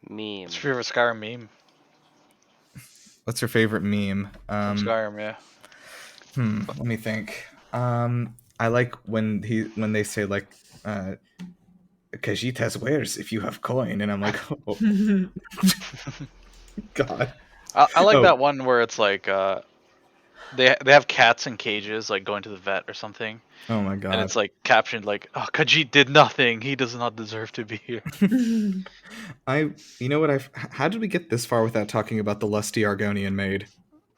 Meme. It's your favorite Skyrim meme What's your favorite meme? from Skyrim, yeah. Let me think. I like when they say like Kajitas wears if you have coin, and I'm like, oh god. I like Oh, that one where it's like they have cats in cages, like going to the vet or something, oh my and god. it's like captioned like, "Oh, Khajiit did nothing. He does not deserve to be here." You know what, how did we get this far without talking about the lusty Argonian maid?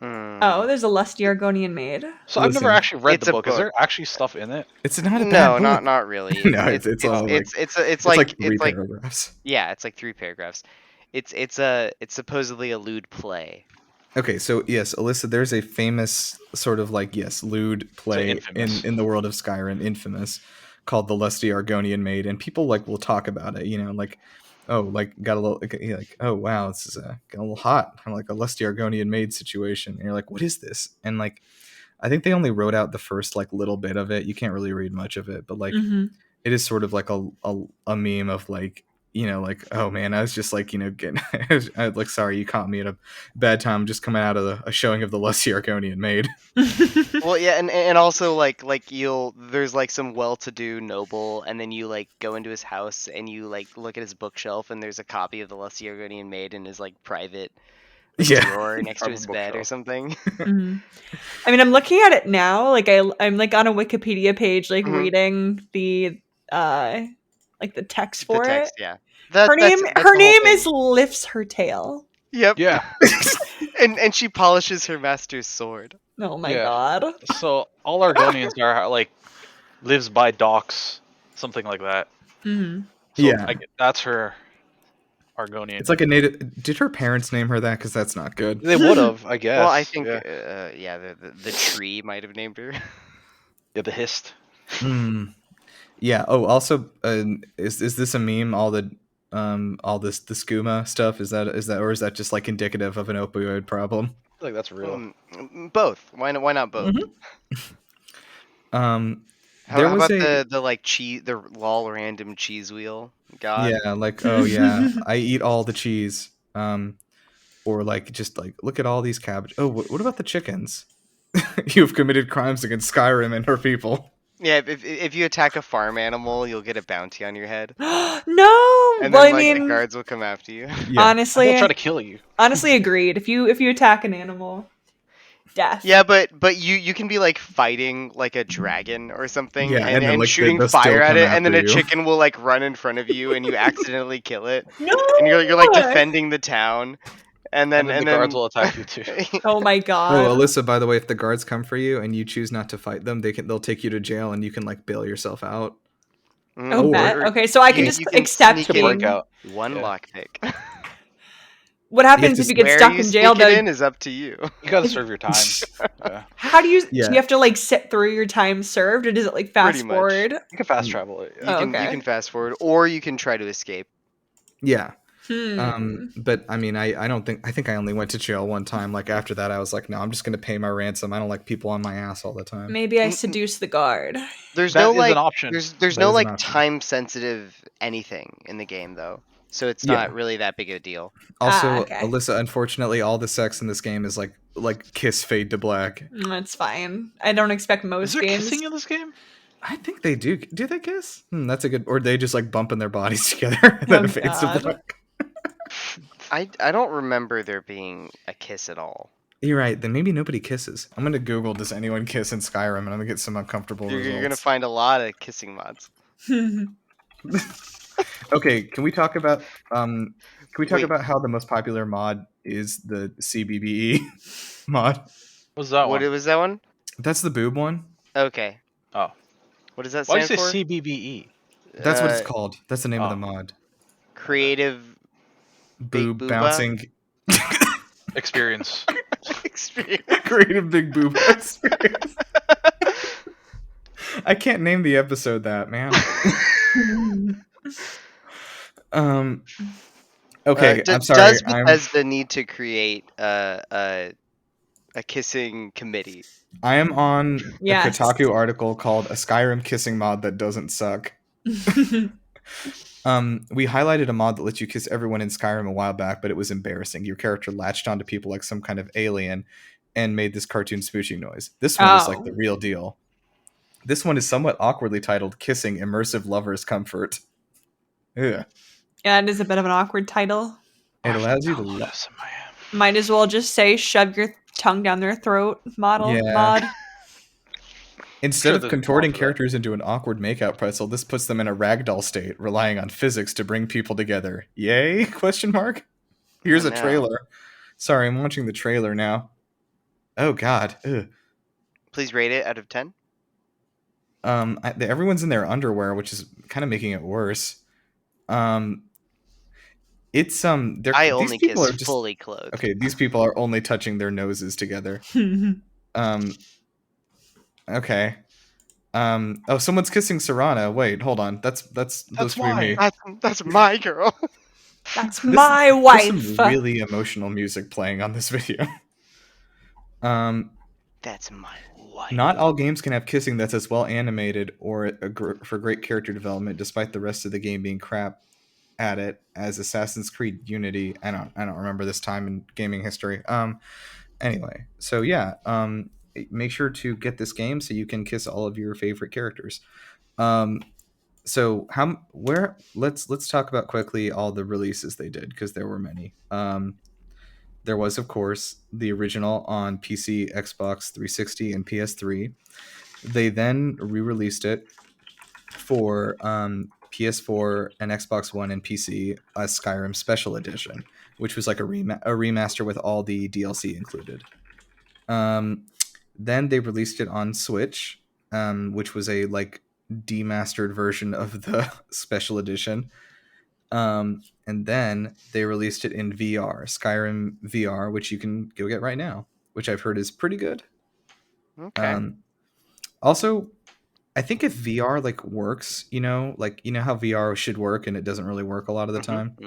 Oh, there's a Lusty Argonian maid. So I've never Listen, actually read It's the a book. Is book. there actually stuff in it? it's not a No, bad book. not really. No, it's all like It's like like 3 paragraphs. yeah, it's like 3 paragraphs. It's supposedly a lewd play. Okay, so yes, Alyssa, there's a famous sort of like, yes, lewd play infamous. in the world of Skyrim, infamous, called the Lusty Argonian Maid, and people like will talk about it, you know, like, oh, like got a little like, oh wow, this is got a little hot, kind of like a Lusty Argonian Maid situation, and you're like, what is this? And like, I think they only wrote out the first like little bit of it. You can't really read much of it, but like, Mm-hmm. it is sort of like a meme of like, like, oh man, I was just like, getting, I was like, sorry, you caught me at a bad time, just coming out of a showing of the Lusty Argonian maid. Well, yeah, and also like there's like some well-to-do noble, and then you like go into his house and you like look at his bookshelf, and there's a copy of the Lusty Argonian maid in his like private drawer next to Private his bed or bookshelf. something. Mhm. I mean, I'm looking at it now. Like I'm like on a Wikipedia page, like Mhm. reading the like the text for The text, it. yeah. Her name That's her the whole name thing. is Lifts Her Tail. Yep. Yeah. And she polishes her master's sword. Oh my Yeah. god. So all Argonians are like lives by docks, something like that. Mhm. So Yeah. that's her Argonian. It's like a native. Did her parents name her that? Because that's not good. They would have, I guess. Well, I think yeah, the tree might have named her. yeah, the hist. Yeah. Oh, also, is this a meme? All the the skooma stuff, is that or is that just like indicative of an opioid problem? I feel like that's real. Both. Why not both? There How was about the like cheese, the lol random cheese wheel god? yeah, like, oh yeah, I eat all the cheese. Or like, just like, look at all these cabbage. Oh, what about the chickens? You've committed crimes against Skyrim and her people. Yeah, if you attack a farm animal, you'll get a bounty on your head, No. and Well, then I like the mean, guards will come after you. Yeah. honestly, They'll try to kill you. honestly agreed. If you attack an animal, death. Yeah, but you can be like fighting like a dragon or something, Yeah, and then, like, shooting they'll still fire at come it, and then after a you. chicken will like run in front of you, and you accidentally kill it, No. and you're like defending the town, and then the guards will attack you too. Oh my Oh, god. Alyssa, by the way, if the guards come for you and you choose not to fight them, they'll take you to jail and you can like bail yourself out. Oh, Or- bet. Okay, so I can you- just you can accept sneak To in break being. out. one Yeah. lockpick. What happens if to you get Where stuck you in jail? sneak it Though, in is up to you. You gotta serve your time. Yeah. how do you? Yeah. Do you have to like sit through your time served, or does it like fast Pretty much. forward? You can fast travel it. You Yeah. Oh, can okay. you can fast forward, or you can try to escape. Yeah. Hmm. But I mean, I think I only went to jail one time. Like, after that, I was like, no, I'm just gonna pay my ransom. I don't like people on my ass all the time. Maybe I seduce the guard. There's That no is like an option. there's That no is an like option. time sensitive anything in the game though, so it's Yeah. not really that big of a deal. Also, okay. Alyssa, unfortunately, all the sex in this game is like kiss fade to black. That's fine. I don't expect Is most there games. kissing in this game? I think they do. Do they kiss? That's a good. Or they just like bumping their bodies together and then Oh, it fades to God. black. I don't remember there being a kiss at all. You're right. Then maybe nobody kisses. I'm gonna Google, does anyone kiss in Skyrim, and I'm gonna get some uncomfortable You're results. gonna find a lot of kissing mods. Okay, can we talk about Wait. how the most popular mod is the CBBE mod? What's that What one? was that one? That's the boob one. Okay. Oh. What does that Why do you stand say for? CBBE? That's what it's called. That's the name of the Oh. mod. Creative Boob booba? bouncing. Experience. experience. Creative big boob experience. I can't name the episode that, man. Okay, I'm sorry. Does Bethesda need to create a kissing committee? I am on Yes. a Kotaku article called "A Skyrim Kissing Mod That Doesn't Suck." We highlighted a mod that lets you kiss everyone in Skyrim a while back, but it was embarrassing. Your character latched onto people like some kind of alien and made this cartoon smooching noise. This one is like the real deal. This one is somewhat awkwardly titled "Kissing Immersive Lovers Comfort." Ugh. Yeah, it is a bit of an awkward title. It allows you to Yes, I am. Might as well just say "shove your tongue down their throat" mod. Instead Sure, of there's contorting more for that. characters into an awkward makeout pretzel, this puts them in a ragdoll state, relying on physics to bring people together. Yay? Question mark. Here's Oh, a no. trailer. Sorry, I'm watching the trailer now. Oh God. Ugh. Please rate it out of 10. Everyone's in their underwear, which is kind of making it worse. It's I these only people kiss are just fully clothed. okay. These people are only touching their noses together. Okay. Oh, someone's kissing Serana. Wait, hold on. That's supposed to be me. That's my girl. That's my wife. There's some really emotional music playing on this video. That's my wife. Not all games can have kissing that's as well animated or for great character development, despite the rest of the game being crap. at it as Assassin's Creed Unity. I don't remember this time in gaming history. Anyway, so yeah, make sure to get this game so you can kiss all of your favorite characters. So let's talk about quickly all the releases they did, because there were many. There was, of course, the original on PC, Xbox 360, and PS3. They then re-released it for PS4 and Xbox One and PC as Skyrim Special Edition, which was like a remaster with all the DLC included. Then they released it on Switch, which was a like demastered version of the Special Edition. And then they released it in VR, Skyrim VR, which you can go get right now, which I've heard is pretty good. Okay. Also, I think if VR like works, like how VR should work and it doesn't really work a lot of the time.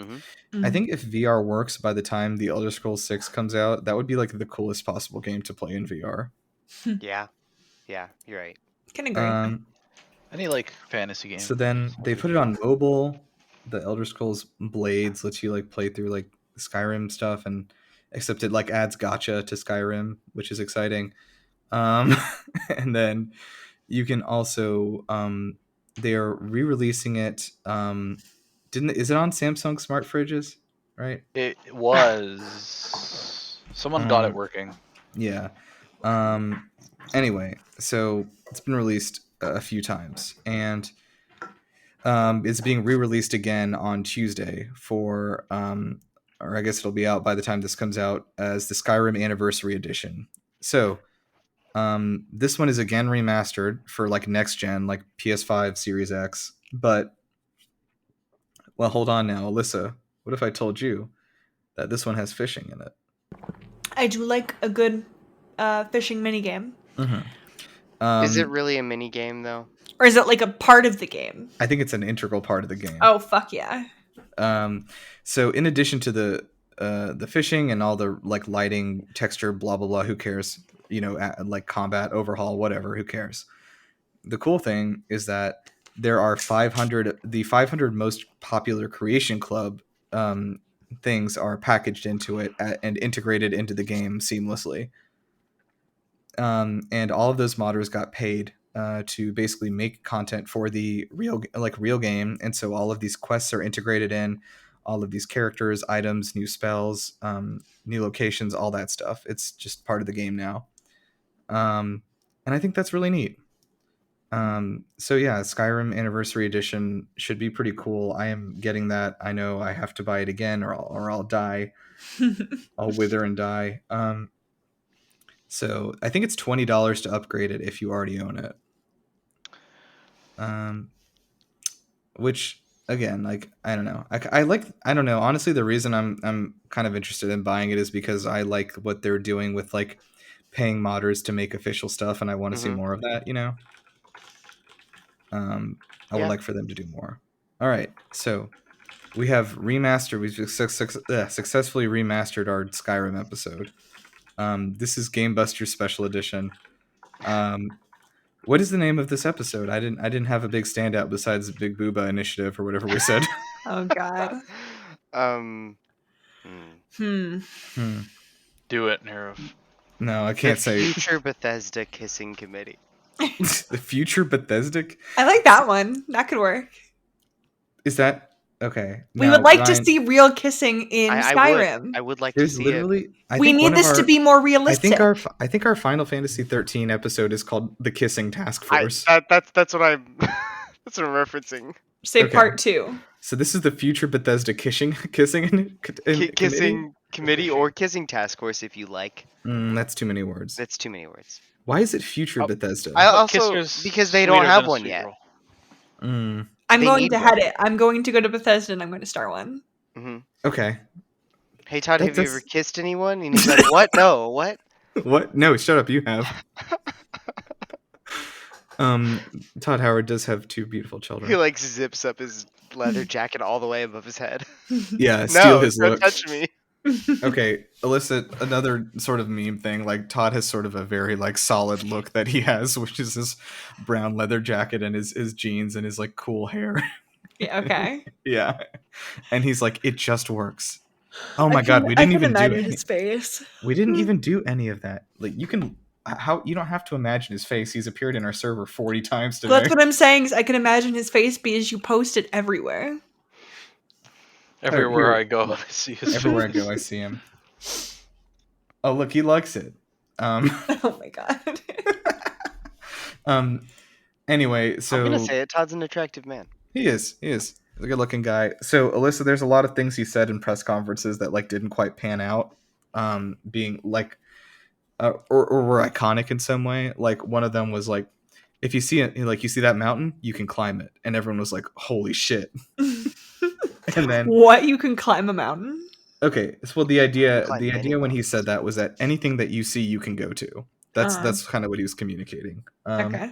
I think if VR works by the time the Elder Scrolls 6 comes out, that would be like the coolest possible game to play in VR. Yeah, you're right. Can agree. Any like fantasy game. So then they put it on mobile. The Elder Scrolls Blades lets you like play through like Skyrim stuff, and except it like adds gacha to Skyrim, which is exciting. And then you can also they are re-releasing it. Is it on Samsung smart fridges? Right. It was. Someone got it working. Yeah. Anyway, so it's been released a few times, and it's being re-released again on Tuesday for, or I guess it'll be out by the time this comes out, as the Skyrim Anniversary Edition. So this one is again remastered for like next gen, like PS5, Series X. But, well, hold on now, Alyssa. What if I told you that this one has fishing in it? I do like a good fishing minigame. Is it really a mini game though? Or is it like a part of the game? I think it's an integral part of the game. Oh, fuck yeah. So in addition to the fishing and all the like lighting, texture, blah blah blah, who cares? Like combat, overhaul, whatever, who cares? The cool thing is that there are 500 most popular Creation Club things are packaged into it and integrated into the game seamlessly. And all of those modders got paid to basically make content for the real game, and so all of these quests are integrated in, all of these characters, items, new spells, new locations, all that stuff. It's just part of the game now, and I think that's really neat. So yeah, Skyrim Anniversary Edition should be pretty cool. I am getting that. I know I have to buy it again, or I'll die. I'll wither and die. So I think it's $20 to upgrade it if you already own it. Which again, like, I don't know. I don't know. Honestly, the reason I'm kind of interested in buying it is because I like what they're doing with like paying modders to make official stuff, and I want to see more of that. I would like for them to do more. All right, so we have remastered. We've successfully remastered our Skyrim episode. This is GameBuster Special Edition. What is the name of this episode? I didn't have a big standout besides Big Booba Initiative or whatever we said. Oh God. Do it, Nirav. No, I can't say. Future Bethesda Kissing Committee. The Future Bethesda? I like that one. That could work. Is that okay? We would like to see real kissing in Skyrim. I would like to see it. We need this to be more realistic. I think our Final Fantasy 13 episode is called The Kissing Task Force. That's what I'm that's what I'm referencing. Say part 2. So this is the Future Bethesda kissing committee or kissing task force if you like. That's too many words. That's too many words. Why is it Future Bethesda? I also because they don't have one yet. I'm going to head it. I'm going to go to Bethesda and I'm going to start one. Okay. Hey Todd, have you ever kissed anyone? And he's like, what? No, what? What? No, shut up. You have. Todd Howard does have 2 beautiful children. He like zips up his leather jacket all the way above his head. Yeah, steal his look. Don't touch me. Okay, Alyssa, another sort of meme thing, like Todd has sort of a very like solid look that he has, which is his brown leather jacket and his jeans and his like cool hair. Yeah, okay. Yeah. And he's like, it just works. Oh I my god, can- we I didn't can even do imagine any. his face. We didn't even do any of that. Like you can how you don't have to imagine his face. He's appeared in our server 40 times Well, today. that's what I'm saying. Is I can imagine his face because you post it everywhere. Everywhere here. I go, I see his Everywhere I face. go, I see him. Oh, look, he likes it. Oh my god. Anyway, so I'm gonna say it. Todd's an attractive man. he is. He's a good-looking guy. So, Alyssa, there's a lot of things he said in press conferences that like didn't quite pan out, being like, or were iconic in some way. Like one of them was like, if you see it, like you see that mountain, you can climb it, and everyone was like, "Holy shit!" And then, What? You can climb a mountain? okay, so well, the You can idea, climb the many idea when he mountains. said that was that anything that you see, you can go to. That's kind of what he was communicating. Okay.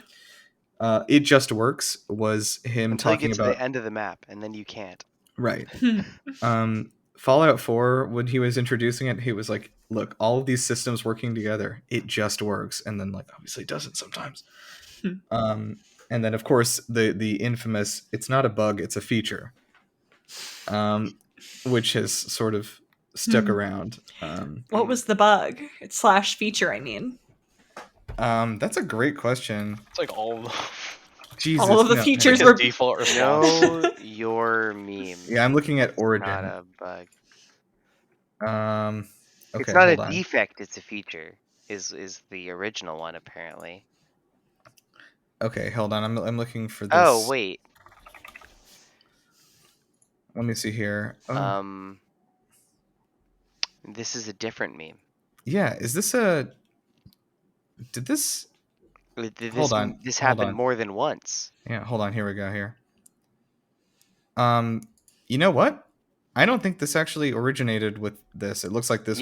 It Just Works was him Until you talking get to about the end of the map, and then you can't. right. Fallout 4, when he was introducing it, he was like, look, all of these systems working together, it just works. And then like obviously it doesn't sometimes. And then of course the infamous, it's not a bug, it's a feature. Which has sort of stuck around. What was the bug? It's / feature, I mean. That's a great question. It's like all Jesus, All of the no, features his were default response. Know your meme. Yeah, I'm looking at Origin. Not a bug. Okay, It's not a hold on. defect. It's a feature. Is the original one apparently? Okay, hold on. I'm looking for this. Oh wait. Let me see here. Oh. This is a different meme. Yeah, is this a? Did this? Hold on. This hold happened on. more than once. Yeah, hold on. Here we go. Here. You know what? I don't think this actually originated with this. It looks like this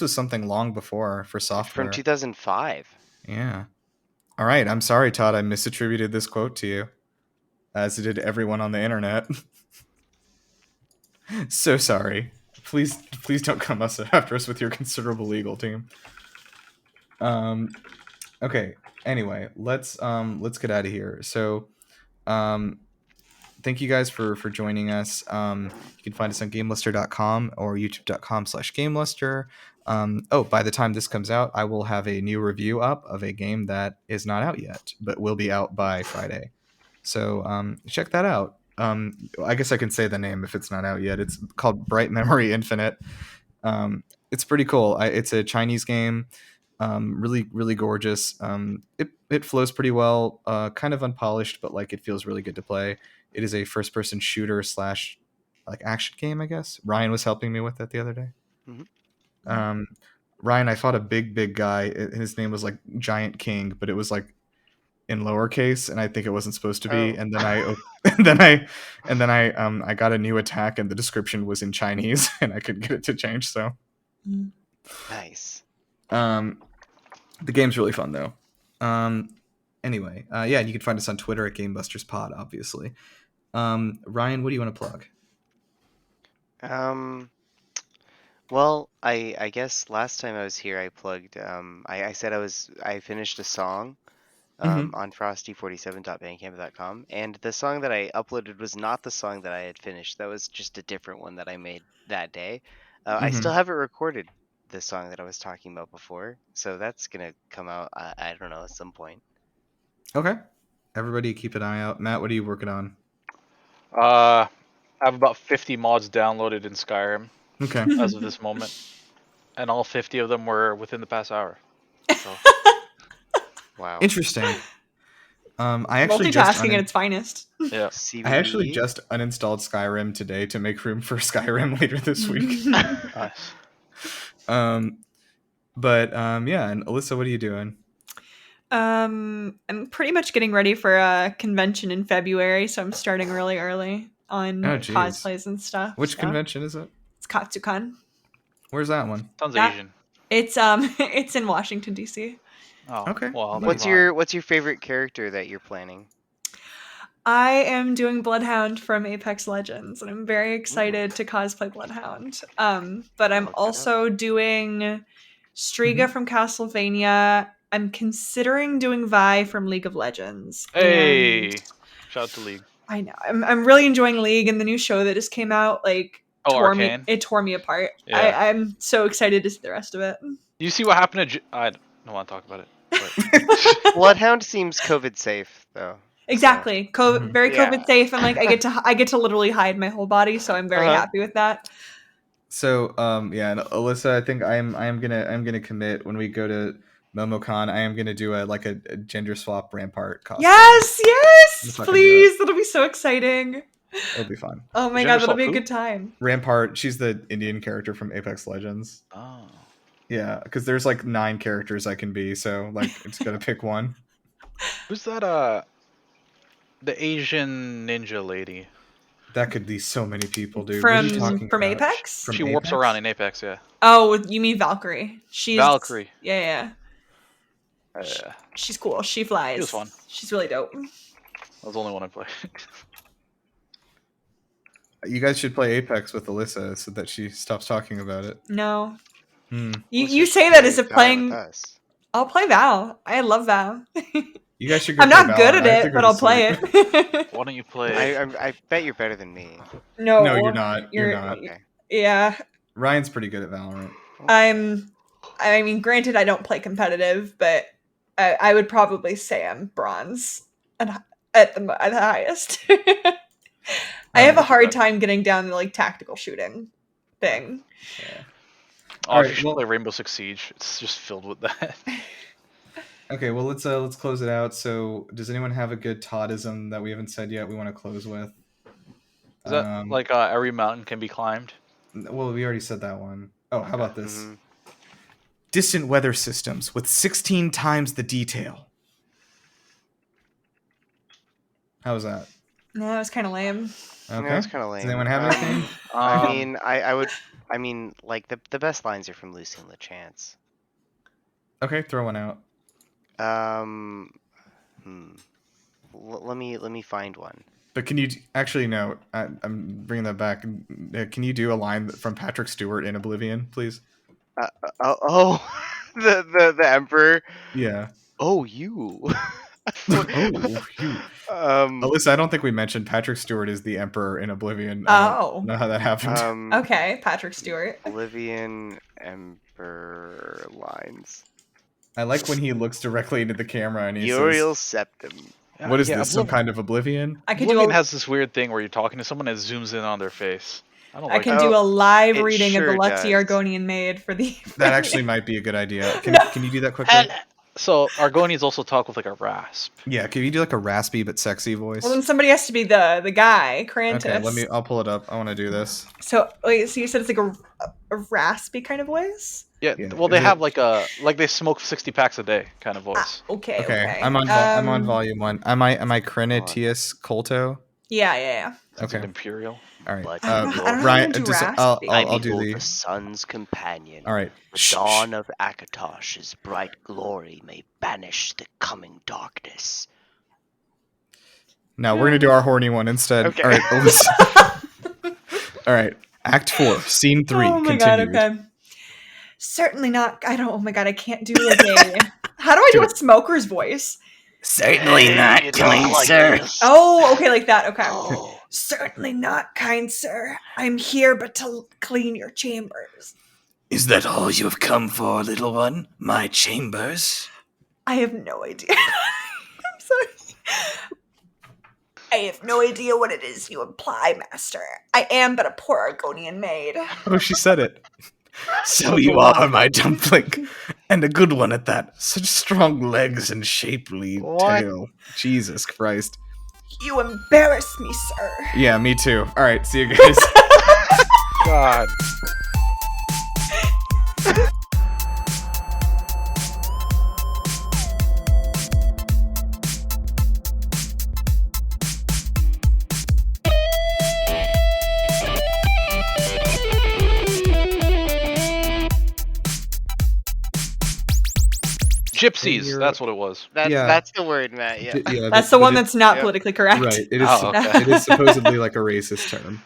was something long before for software. From 2005. Yeah. All right. I'm sorry, Todd. I misattributed this quote to you, as did everyone on the internet. So sorry. Please don't come after us with your considerable legal team. Okay. Anyway, let's get out of here. So, thank you guys for joining us. You can find us on GameLuster.com or YouTube.com/GameLuster. By the time this comes out, I will have a new review up of a game that is not out yet, but will be out by Friday. So check that out. I guess I can say the name if it's not out yet. It's called Bright Memory Infinite. It's pretty cool. It's a Chinese game. Really, really gorgeous. It flows pretty well. Kind of unpolished, but like it feels really good to play. It is a first-person shooter / like action game, I guess. Ryan was helping me with that the other day. Mm-hmm. Ryan, I fought a big guy. His name was like Giant King, but it was like in lowercase, and I think it wasn't supposed to be. Oh. And then I got a new attack, and the description was in Chinese, and I couldn't get it to change. So Nice. the game's really fun though. Anyway, yeah, you can find us on Twitter at GameBustersPod, obviously. Ryan, what do you want to plug? Well, I guess last time I was here, I plugged. I said I finished a song. On frosty47.bandcamp.com, and the song that I uploaded was not the song that I had finished. That was just a different one that I made that day. I still haven't recorded the song that I was talking about before, so that's gonna come out. I don't know, at some point. Okay. Everybody keep an eye out. Matt, what are you working on? I have about 50 mods downloaded in Skyrim Okay. as of this moment, and all 50 of them were within the past hour. So. Wow. Interesting. I actually multitasking at its finest. Yeah. CBD? I actually just uninstalled Skyrim today to make room for Skyrim later this week. Nice. Yeah, and Alyssa, what are you doing? I'm pretty much getting ready for a convention in February, so I'm starting really early on cosplays and stuff. Which convention is it? It's Katsucon. Where's that one? Sounds Asian. It's it's in Washington D.C. Oh, Okay. Well, What's your favorite character that you're planning? I am doing Bloodhound from Apex Legends, and I'm very excited to cosplay Bloodhound. But I'm also doing Striga from Castlevania. I'm considering doing Vi from League of Legends. Hey, shout out to League. I know. I'm really enjoying League, and the new show that just came out tore me apart. Yeah. I'm so excited to see the rest of it. You see what happened to? I don't want to talk about it. But... Bloodhound seems COVID safe though. Exactly. Mhm. Very Yeah. COVID safe, and I get to literally hide my whole body, so I'm very happy with that. So yeah, and Alyssa, I think I'm gonna commit when we go to MomoCon. I am gonna do a gender swap Rampart cosplay. Yes, Let's fucking do please. That'll be so exciting. It'll be fun. Oh my Gender god, that'll swap be a who? good time. Rampart, she's the Indian character from Apex Legends. Oh. Yeah, because there's 9 characters I can be, so I just gotta pick one. Who's that? The Asian ninja lady. That could be so many people, dude. What are you talking From about? Apex? From She warps Apex? around in Apex, yeah. Oh, you mean Valkyrie? She's Valkyrie. Yeah. Yeah. She's cool. She flies. She was fun. She's really dope. That was the only one I played. You guys should play Apex with Alyssa so that she stops talking about it. No. Hmm. You say that as if playing. With us. I'll play Val. I love Val. You guys should go I'm play not good Valorant. at I have to it, go but to I'll play sleep. it. Why don't you play? I bet you're better than me. No, No, you're not. You're not. Okay. Yeah, Ryan's pretty good at Valorant. I mean, granted, I don't play competitive, but I would probably say I'm bronze at the highest. I have a hard time getting down to tactical shooting thing. Yeah. Oh, Alright, you should well- play Rainbow Six Siege. It's just filled with that. Okay, well let's close it out. So, does anyone have a good Toddism that we haven't said yet? We want to close with. Is that every mountain can be climbed? Well, we already said that one. Oh, how about this? Mhm. Distant weather systems with 16 times the detail. How's that? No, that was kind of lame. Okay. Yeah, it's kind of lame. Does anyone have anything? I mean, I mean, the best lines are from Lucy and LeChance. Okay, throw one out. Let me find one. But can you actually no? I'm bringing that back. Can you do a line from Patrick Stewart in Oblivion, please? The Emperor. Yeah. Oh, you. Oh, you. Um. Alyssa, I don't think we mentioned Patrick Stewart is the Emperor in Oblivion. Oh. I don't know how that happened. Okay, Patrick Stewart. Oblivion Emperor lines. I like when he looks directly into the camera and he Uriel says, Septim. "What is this? Some kind of Oblivion?" I could do Oblivion a, has this weird thing where you're talking to someone and it zooms in on their face. I don't I like can that. do a live it reading of sure the Lusty does. Argonian Maid for the. That actually might be a good idea. Can you do that quickly? And so Argonians also talk with a rasp. Yeah, can you do a raspy but sexy voice? Well, then somebody has to be the guy, Krantis. Okay, I'll pull it up. I want to do this. So wait, so you said it's a raspy kind of voice? Yeah, Yeah, well, they is have they smoke 60 packs a day kind of voice. Okay. Okay, I'm on volume 1. Am I Crenitius Colto? Yeah. That's Okay. Imperial. All right. But I don't know how Ryan, to do just, raspy. I'll do behold the. the sun's companion. All right. The dawn of Akatosh's bright glory may banish the coming darkness. No, we're gonna do our horny one instead. Okay. All right. Alyssa. All right. Act 4, Scene 3. Oh my continued. god. Okay. Certainly not. Oh my god. I can't do a. How do I do a smoker's voice? Certainly not, You kind don't like sir. this. Oh, okay, like that. Okay. Oh, Certainly not, kind sir. I'm here but to clean your chambers. Is that all you have come for, little one? My chambers? I have no idea. I'm sorry. I have no idea what it is you imply, master. I am but a poor Argonian maid. Oh, she said it. So you are, my dumpling. And a good one at that. Such strong legs and shapely What? tail. Jesus Christ. You embarrass me, sir. Yeah, me too. All right. See you guys. God. Gypsies, that's what it was. that's the word, Matt. Yeah. Yeah, That's the one but that's not yeah. politically correct. right. It is. Oh, okay. It is supposedly like a racist term.